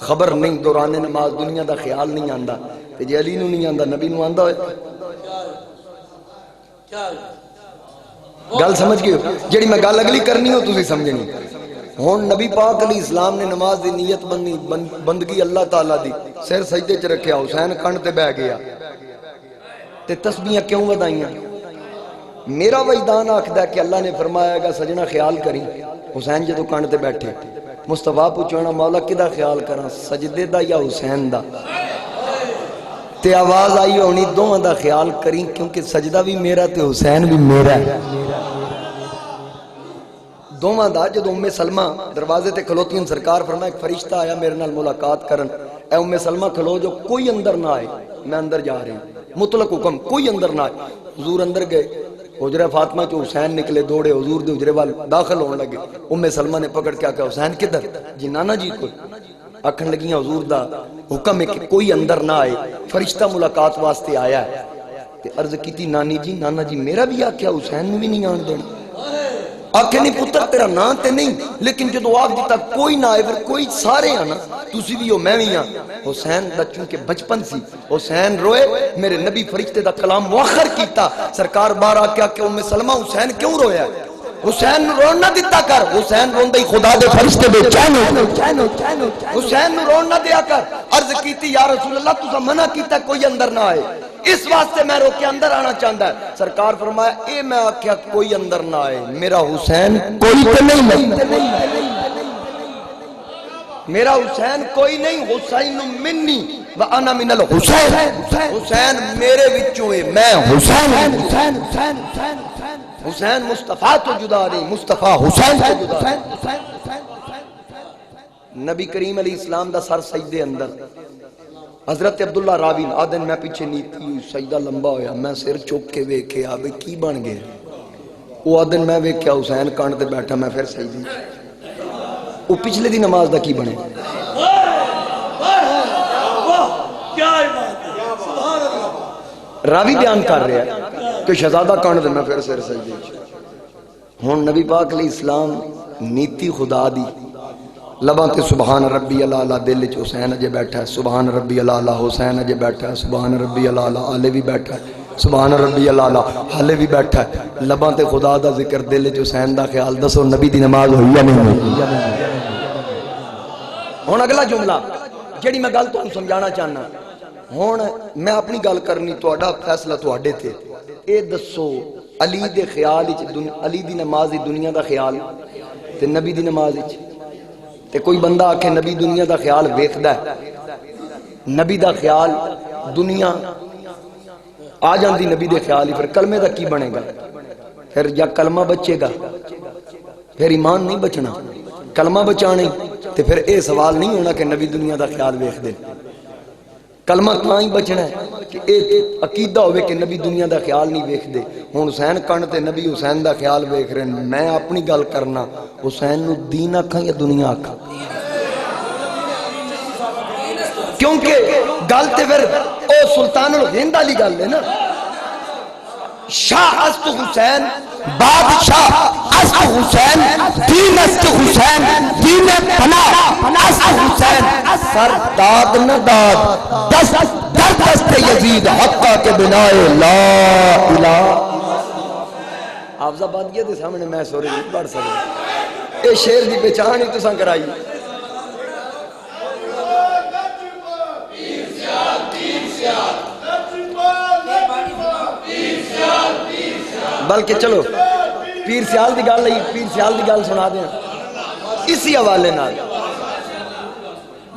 خبر نہیں، دوران نماز دنیا دا خیال نہیں آندا، تے جے علی نو نہیں آندا نبی نو آندا ہوئے؟ گل سمجھ گئے ہو؟ جیڑی میں گل اگلی کرنی ہو تسی سمجھنی۔ ہون نبی پاک علیہ السلام نے نماز دی نیت بندگی اللہ تعالیٰ دی، سر سجدے چ رکھیا، حسین کن تے بہ گیا تے تسبیحاں کیوں ودائیاں؟ میرا وجدان آکھدا کہ اللہ نے فرمایا گا سجنا خیال کریں، حسین جدوں کن تے بیٹھے مصطفیٰ پوچھنا مولا کدا خیال کراں، سجدے دا یا حسین دا؟ تے آواز آئی ہونی دوہاں دا خیال کریں، کیونکہ سجدہ بھی میرا تے حسین بھی میرا ہے۔ دوہاں دا جدو ام سلمہ دروازے تے کھلوتی ہیں، سرکار فرمایا ایک فرشتہ آیا میرے نال ملاقات کرن، اے ام سلمہ کھلو جو کوئی اندر نہ آئے، میں اندر جا رہی ہوں، مطلق حکم کوئی اندر نہ آئے۔ حضور اندر گئے، حجرہ فاطمہ چو حسین نکلے دوڑے حضور دے حجرے وال داخل ہونے لگے، ام سلمہ نے پکڑ کے آکھا حسین کدھر؟ جی نانا جی کوئی آکھن لگیاں حضور دا حکم ہے کہ کوئی اندر نہ آئے، فرشتہ ملاقات واسطے آیا ہے۔ تے عرض کیتی نانی جی نانا جی میرا بھی آکھیا حسین نو بھی نہیں آن دینا، آکھے نہیں پتر تیرا نا تے نہیں، لیکن جدو آکھ دیتا کوئی نہ آئے پھر کوئی سارے آنا، تسی بھی ہو میں بھی ہاں۔ حسین دا چونکہ بچپن سی، حسین روئے، میرے نبی فرشتے دا کلام مؤخر کیتا، سرکار بار آکھیا کہ ام سلمہ حسین کیوں رویا ہے؟ حسین نو رون نہ دیتا کر، حسین رون دے خدا دے فرشتے بے چین ہو، حسین نو رون نہ دیا کر۔ عرض کیتی یا رسول اللہ تسا منع کیتا کوئی اندر نہ آئے، اس واسطے میں روکے اندر آنا چاہتا ہے۔ سرکار فرمایا اے میں آکھیا کوئی اندر نہ آئے، میرا حسین کوئی تو نہیں، میرا حسین کوئی نہیں، حسین منی وانا من الحسین، حسین میرے وچوں ہے، میں حسین ہوں۔ حسین مصطفیٰ تو جدا نہیں، مصطفیٰ حسین سے جدا نہیں۔ نبی کریم علیہ السلام دا سر سجدے اندر، حضرت عبداللہ راوی آدن میں پیچھے نیتی ہوئی، سجدہ لمبا ہویا، میں سر چوک کے ویکھے آبے کی بن گئے، وہ آدن میں ویکھیا حسین کانٹ دے بیٹھا، میں پھر سجدے، وہ پچھلے دی نماز دا کی بنے؟ راوی بیان کر رہے ہیں کہ شہزادہ کانٹ دے میں پھر سر سجدے۔ ہون نبی پاک علیہ السلام نیتی خدا دی، لباں تے سبحان ربی العالی، دل وچ حسین اجے بیٹھا ہے، سبحان ربی العالی، حسین اجے بیٹھا ہے، سبحان ربی العالی، آلے بھی بیٹھا ہے، سبحان ربی العالی، حالے بھی بیٹھا ہے، لباں تے خدا دا ذکر، دل وچ حسین دا خیال، دسو نبی دی نماز ہوئی یا نہیں ہوئی؟ ہن اگلا جملہ جیڑی میں گل تانوں سمجھانا چاہنا، ہوں میں اپنی گل کرنی، تہاڈا فیصلہ تہاڈے تے. اے دسو علی دے خیال وچ علی دی نماز ہی دنیا دا خیال تے نبی دی نماز وچ تے کوئی بندہ آکھے نبی دنیا دا خیال ویکھدا ہے، نبی دا خیال دنیا آ جاندی نبی دے خیال ہی، پھر کلمے دا کی بنے گا؟ پھر یا کلمہ بچے گا، پھر ایمان نہیں بچنا. کلمہ بچانے تے پھر اے سوال نہیں ہونا کہ نبی دنیا دا خیال ویکھ دے. کلمہ تاں ہی بچنا ہے کہ اے عقیدہ ہوئے کہ نبی دنیا دا خیال نہیں ویکھ دے. ہن حسین کن تے نبی حسین دا خیال ویکھ رہے ہیں. میں اپنی گل کرنا، حسین نو دین آکھاں یا دنیا آکھاں؟ کیونکہ گل تے پھر او سلطان الہند والی گل ہے نا. شاہ است حسین بادشاہ است حسین دین است حسین دین پناہ است حسین سر داد نہ داد دست در دست یزید حقا کے بنائے لا الہ. حافظ آبادیہ دے سامنے میں سورے نہیں پڑھ سکتا. اے شیر دی پہچان ہی تساں کرائی. بلکہ چلو پیر سیال دی گل پیر سیال دی گل سنا دیں اسی حوالے نال.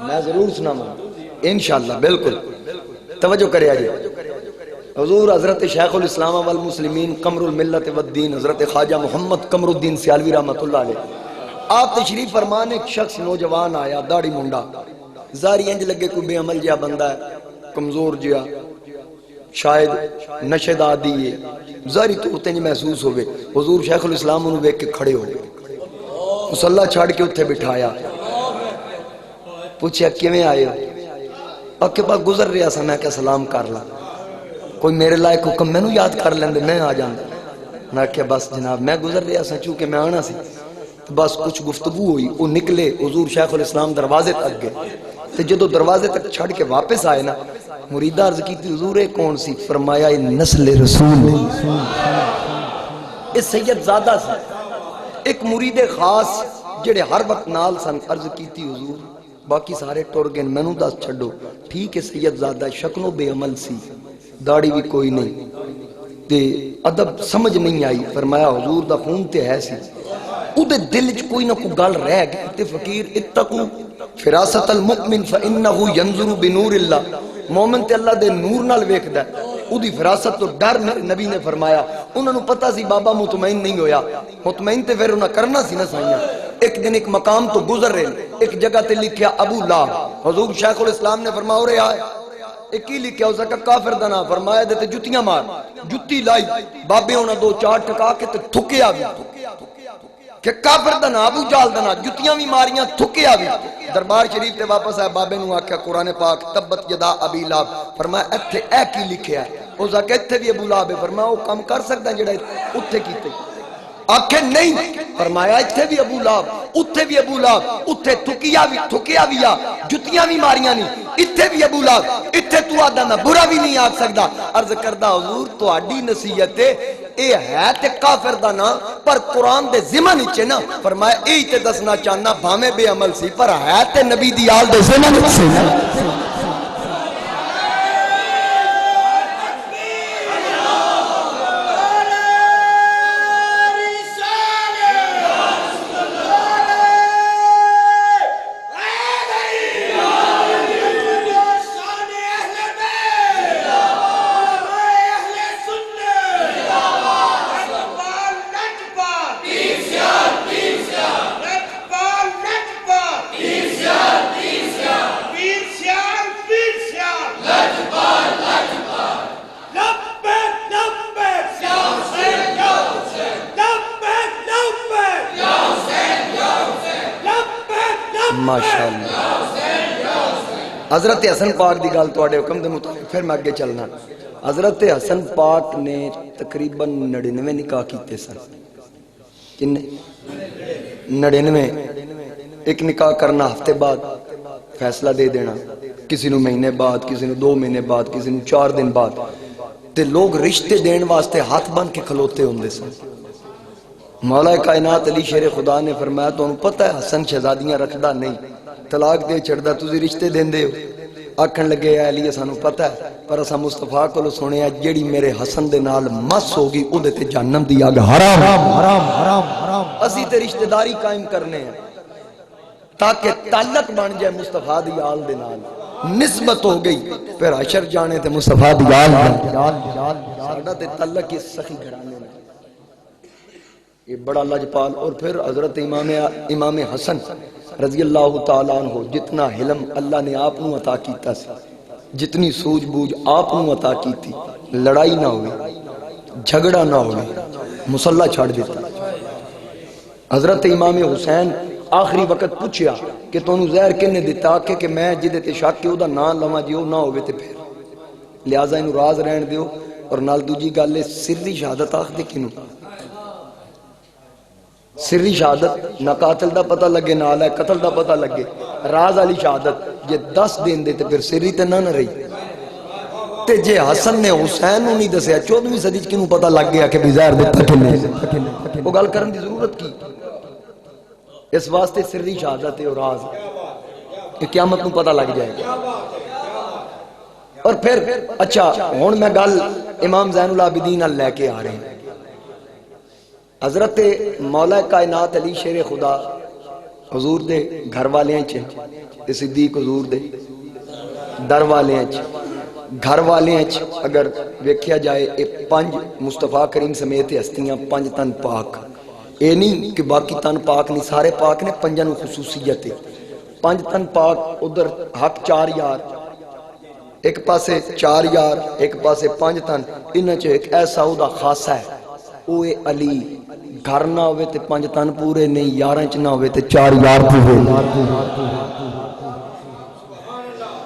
میں ضرور سناواں انشاءاللہ. بالکل توجہ کرے آجے. حضور حضرت شیخ الاسلام والمسلمین قمر الملت والدین حضرت خواجہ محمد قمر الدین سیالوی رحمۃ اللہ علیہ آپ تشریف فرمان. ایک شخص نوجوان آیا، داڑھی منڈا، ظاہری انج لگے کوئی بے عمل جہا بندہ ہے، کمزور جہا، شاید نشے دا عادی ہے، ظاہری طور تے محسوس ہوئے. حضور شیخ الاسلام انہوں ویکھ کے کھڑے ہو گئے، مصلی چھاڑ کے اتھے بٹھایا، پوچھا کیویں آئے ہو؟ آپ کے پاس گزر رہا سا، میں کیا سلام کر لا، کوئی میرے لائق حکم میں نو یاد کر لیندے میں آ جاندہ. میں کیا بس جناب میں گزر رہا سا چونکہ میں آنا سی. بس کچھ گفتگو ہوئی، وہ نکلے. حضور شیخ الاسلام دروازے تک گئے تو جدو دروازے تک چھڑ کے واپس آئے نا، مریدہ عرض کی تھی حضور اے کون سی؟ فرمایا یہ نسل رسول یہ سید زادہ سی. ایک مرید خاص جڑے ہر وقت نال سن. عرض کی تھی حضور باقی سارے ٹر گئے، میں نو دس چھڑو. ٹھیک ہے سید زادہ، شکلوں بے عمل سی، داڑھی بھی کوئی نہیں تے ادب سمجھ نہیں آئی. فرمایا حضور دا خون تے ہے سی، او دے دل چ کوئی نہ کوئی گل رہ گئی تے فقیر اتقو فراست المؤمن فانه ينظر بنور اللہ. مومن تے اللہ دے نور نال ویکھدا ہے، او دی فراست تو ڈر نبی نے فرمایا. انہاں نوں پتہ سی بابا مطمئن نہیں ہویا، مطمئن تے پھر انہاں کرنا سی نا سائیاں. ایک دن ایک مقام تو گزر رہے، ایک جگہ تے لکھیا ابو لہب. حضور شیخ الاسلام نے فرمایا اورے آئے، ایک ہی لکھیا اس کا کافر دا نام. فرمایا دے تے جتیاں مار. جتی لائی، بابے انہاں دو چار ٹکا کے تے تھکیا بھی کہ کافر دا نام، ابو جال دا نام، جتیاں بھی ماریاں، تھکیا بھی. دربار شریف تے واپس آئے، بابے نو آکھیا قرآن پاک تبت یدا ابی لہب. فرمایا ایتھے اے کی لکھیا ہے؟ اس آکھیا ایتھے بھی ابو لہب ہے. فرمایا وہ کام کر سکتا ہے جڑا اتھے کیتے؟ آکھے نہیں. فرمایا ایتھے بھی ابو لہب، اتھے بھی ابو لہب، اتھے تھکیا بھی آ، جتیاں بھی ماریاں نہیں، اتھے بھی ابو لہب، اتھے تو آدھا میں برا بھی نہیں آکھ سکتا. عرض کردہ حضور تو آڈی نصیحت اے ہے تے کافر دا نا پر قرآن دے ضمن نیچے نا. فرمایا اے تے دسنا چاہنا بھامے بے عمل سی پر ہے تے نبی دی آل دے ضمن نیچے نا. حضرت حسن پاک دی گل تواڈے حکم دے مطابق پھر میں اگے چلنا. حضرت حسن پاک نے تقریباً 99 نکاح کیتے سن. کنے 99. ایک نکاح کرنا ہفتے بعد فیصلہ دے دینا، کسی نو مہینے بعد، کسی نو 2 مہینے بعد، کسی نو 4 دن بعد. تے لوگ رشتے دین واسطے ہاتھ بن کے کھلوتے ہوندے سن. مولا کائنات علی شیر خدا نے فرمایا تو انہوں پتہ ہے حسن شہزادیاں رکھدا نہیں، طلاق دے چھڑدا، تسی رشتے دین دے ہو. آکھن لگے اے علی سانو پتہ ہے پر اسا مصطفیٰ کو سنیا جیڑی میرے حسن دے نال مس ہوگی او دے تے جہنم دی اگ حرام حرام حرام حرام اسی تے رشتہ داری قائم کرنے ہیں تاکہ تعلق بن جائے مصطفیٰ دی آل دے نال نسبت ہو گئی پھر حشر جانے تے مصطفیٰ دی آل ساڈا تے تعلق اس سخی گھرانے میں یہ بڑا لجپال. اور پھر حضرت امام حسن رضی اللہ تعالیٰ عنہ جتنا علم اللہ نے آپ نو عطا کیتا سی جتنی سوجھ بوجھ آپ نو عطا کی تھی لڑائی نہ ہوئی جھگڑا نہ ہوئی مصلح چھاڑ دیتا. حضرت امام حسین آخری وقت پوچھیا کہ تونوں زہر کنے دیتا کہ میں جدے تے شک کہ او دا نام لواں جے او نہ ہوے تے پھر لہذا اینو راز رہن دیو. اور نال دوجی گل ہے سری شہادت آکھ دے کینوں سری شہادت نہ قاتل دا پتہ لگے نال ہے قتل دا پتہ لگے راز والی شہادت جے 10 دن دے تے پھر سری تے نہ رہی. تے جے حسن نے حسین نوں نہیں دسیا 14ویں صدی چ کینوں پتہ لگ گیا کہ بظاہر دتا کنے او گل کرن دی ضرورت کی اس واسطے سری شہادت ہے اور راز کہ قیامت نوں پتہ لگ جائے گا. اور پھر اچھا ہن میں گل امام زین العابدین ال لے کے آ رہے ہیں. حضرت مولا کائنات علی شیر خدا حضور دے گھر والیاں چ صدیق حضور دے در والیاں چ گھر والیاں چ اگر ویکھیا جائے اے 5 مصطفیٰ کریم سمیت ہستیاں 5 تن پاک. اے نہیں کہ باقی تن پاک نہیں سارے پاک نے 5 نو خصوصیت ہے. 5 تن پاک ادھر حق 4 یار ایک پاسے 4 یار ایک پاسے 5 تن انہاں چ ایک ایسا او دا خاصہ ہے او اے علی. گھر نہ ہوئے تے 5 تن پورے نہیں یاراں چ نہ ہوئے تے 4 یار پورے.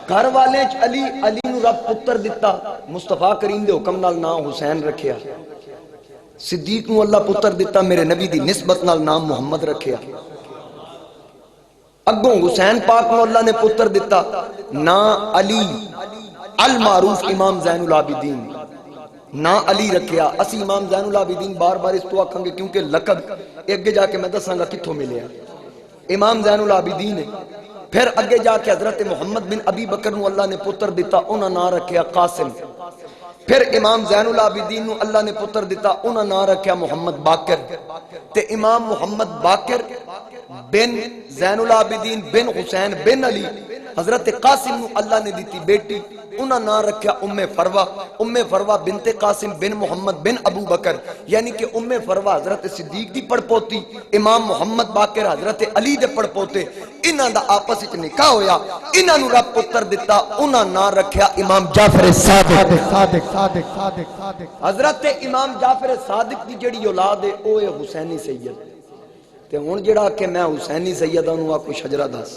گھر والے چ علی نو رب پتر دتا مصطفیٰ کریم دے حکم نال نام حسین رکھیا. صدیق نو اللہ پتر دتا میرے نبی دی نسبت نال نام محمد رکھیا. اگوں حسین پاک نو اللہ نے پتر دتا نا علی المعروف امام زین العابدین نا علی رکھیا. اسی امام زین العابدین بار بار اس تو آکھاں گے کیونکہ لقب اگے جا کے میں دساں گا کتھوں ملیا امام زین العابدین ہے. پھر اگے جا کے حضرت محمد بن ابی بکر نو اللہ نے پتر دیتا انہاں نام رکھیا قاسم. پھر امام زین العابدین نو اللہ نے پتر دیتا انہاں نام رکھیا محمد باقر. تے امام محمد باقر بن زین العابدین بن حسین بن علی حضرت قاسم نو اللہ نے دیتی بیٹی انہاں نام رکھیا ام فروہ بنت قاسم بن محمد بن ابو بکر یعنی کہ ام فروہ حضرت صدیق دی پڑ پوتی امام محمد باقر حضرت علی دے پڑ پوتے. انہاں دا آپس وچ نکاح ہویا انہاں نو رب پتر دتا انہاں نام رکھیا امام جعفر صادق. حضرت امام جعفر صادق دی جڑی اولاد ہے او ہے حسینی سید. تے ہن جڑا کہ میں حسینی سید ہوں آ کوئی شجرہ دس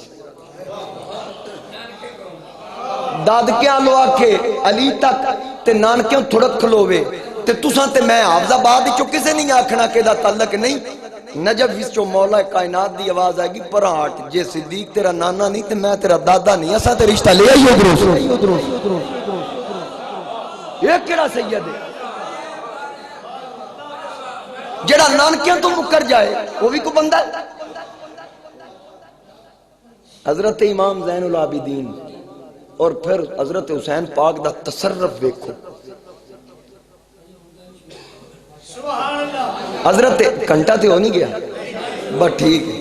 دادکیاں لو آکھے علی تک تے نانکیوں تھڑک کھلووے تے تساں تے میں حافظ آباد چو کسے نہیں آکھنا کہ دا تعلق نہیں. نجف اس چو مولا کائنات دی آواز آئے گی پر ہاٹ جے صدیق تیرا نانا نہیں تے میں تیرا دادا نہیں اسا تے رشتہ لے آئیو دروس. یہ کیڑا سید ہے جڑا نانکیاں تو مکر جائے وہ بھی کو بندہ ہے. حضرت امام زین العابدین اور پھر حضرت حسین پاک دا تصرف دیکھو. حضرت گھنٹہ تے ہو نہیں گیا بس ٹھیک ہے.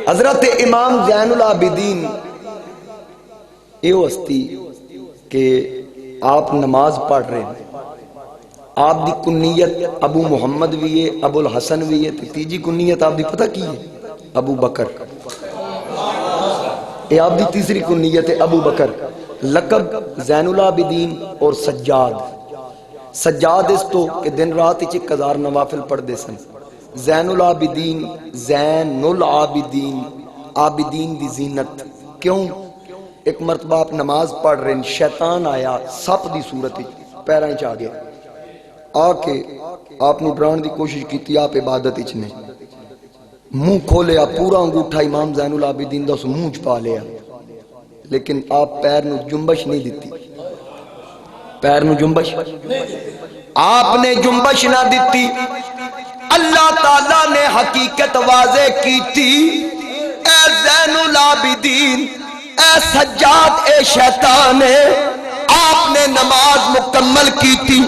حضرت امام زین العابدین یہ ہستی کہ آپ نماز پڑھ رہے ہیں. آپ دی کنیت ابو محمد بھی ہے ابو الحسن بھی ہے. تیجی کنیت آپ دی پتہ کی ہے ابو بکر. یہ آپ دی تیسری کنیت ہے ابو بکر. لقب زین العابدین اور سجاد. سجاد اس تو کہ دن رات 1000 نوافل پڑھ دے سن. زین العابدین زین العابدین عابدین دی زینت. کیوں؟ ایک مرتبہ آپ نماز پڑھ رہے ہیں شیطان آیا سپ دی صورت پیراں چ آ گیا آ کے آپ نے ڈران دی کوشش کی تھی. آپ عبادت اچ نے منہ کھولیا پورا انگوٹھا امام زین العابدین دا اس منہ چ پا لیا لیکن آپ پیر نو جنبش نہیں دیتی. پیر نو جنبش آپ نے جنبش نہ دیتی. اللہ تعالیٰ نے حقیقت واضح کی تھی اے زین العابدین اے سجاد اے شیطان آپ نے نماز مکمل کی تھی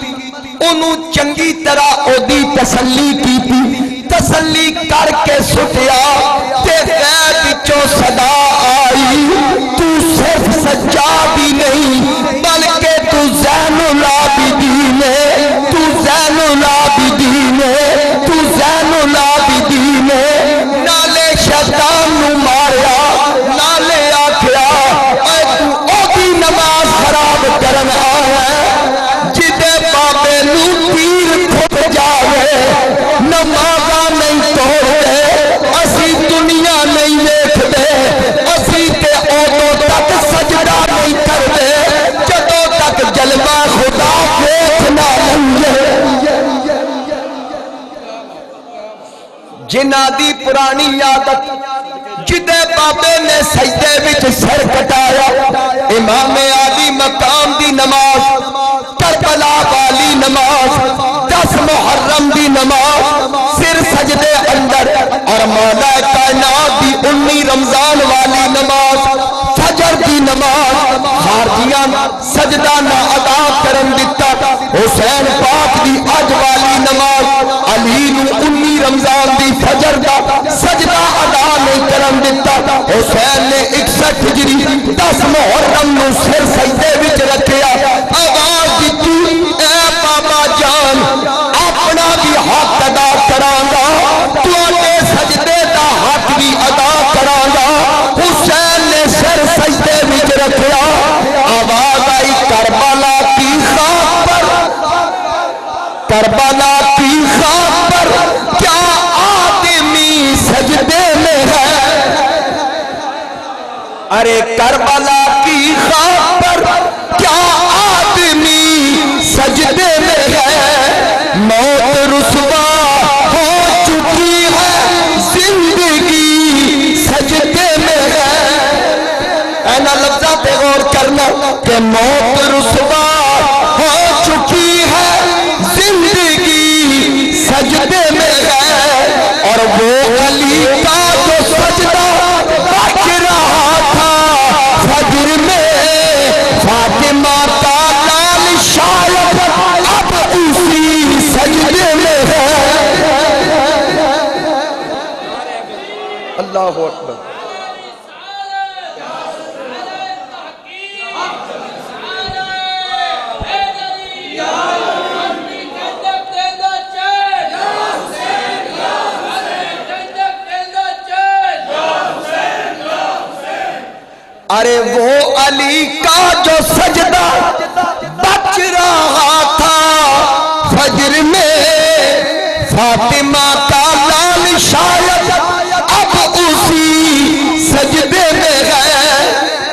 انہوں چنگی طرح او دی تسلی کی تھی تسلی کر کے سٹیا تے غیر بچوں صدا آئی تو صرف سجاد ہی نہیں بلکہ تو زین العابدین تو زین العابدین تو زین العابدین نالے شیطان نو ماریا نالے آکھیا اے تو او دی نماز خراب کرن آیا جدے بابے نو تیر کھٹ جاوے نمازاں نہیں توڑے اسی دنیا نہیں دیکھ دے اسی تے اوتوں تک سجدہ نہیں کر دے جدوں تک جلوہ خدا دیکھنا لنگے جنہ دی پرانی عادت جدے بابے نے سجدے وچ سر کٹایا امام عالی مقام دی نماز کربلا والی نماز 10 محرم دی نماز سر سجدے اندر اور مولا کائنات دی 19 رمضان والی نماز فجر دی نماز خارجیاں سجدہ نہ ادا کرن دتا حسین پاک دی اج والی نماز علی نو 19 رمضان دی فجر دا سجدہ ادا نہیں کرن دتا حسین نے 61 ہجری 10 محرم نو سر سجدے وچ رکھیا آواز دتی اے بابا جان اپنا بھی حق ادا کراں گا تواڈے سجدے دا حق بھی ادا کراں گا حسین نے سر سجدے وچ رکھیا آواز آئی کربلا کی خاک پر کربلا کی خاک پر کیا آدمی سجدے میں ہے ارے کربلا کی خاک پر کیا آدمی سجدے میں ہے موت رسوا ہو چکی ہے زندگی سجدے میں ہے اینا لفظہ پہ غور کرنا کہ موت رسوا ہو چکی ہے زندگی سجدے میں ہے اور وہ علی کا جو سجدہ بچ رہا تھا فجر میں فاطمہ کا لال شاید اب اسی سجدے میں ہے اللہ اکبر ارے وہ علی کا جو سجدہ بچ رہا تھا فجر میں فاطمہ کا لال شاید اب اسی سجدے میں ہے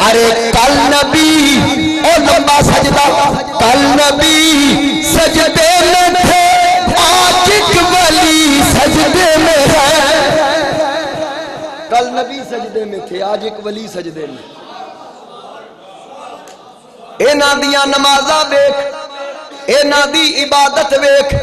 ارے کل نبی او لمبا سجدہ کل نبی سجدے میں تھے آج ایک ولی سجدے میں ہے کل نبی سجدے میں تھے آج ایک ولی سجدے میں اینا دیاں نمازہ ویکھ اینا دی عبادت ویکھ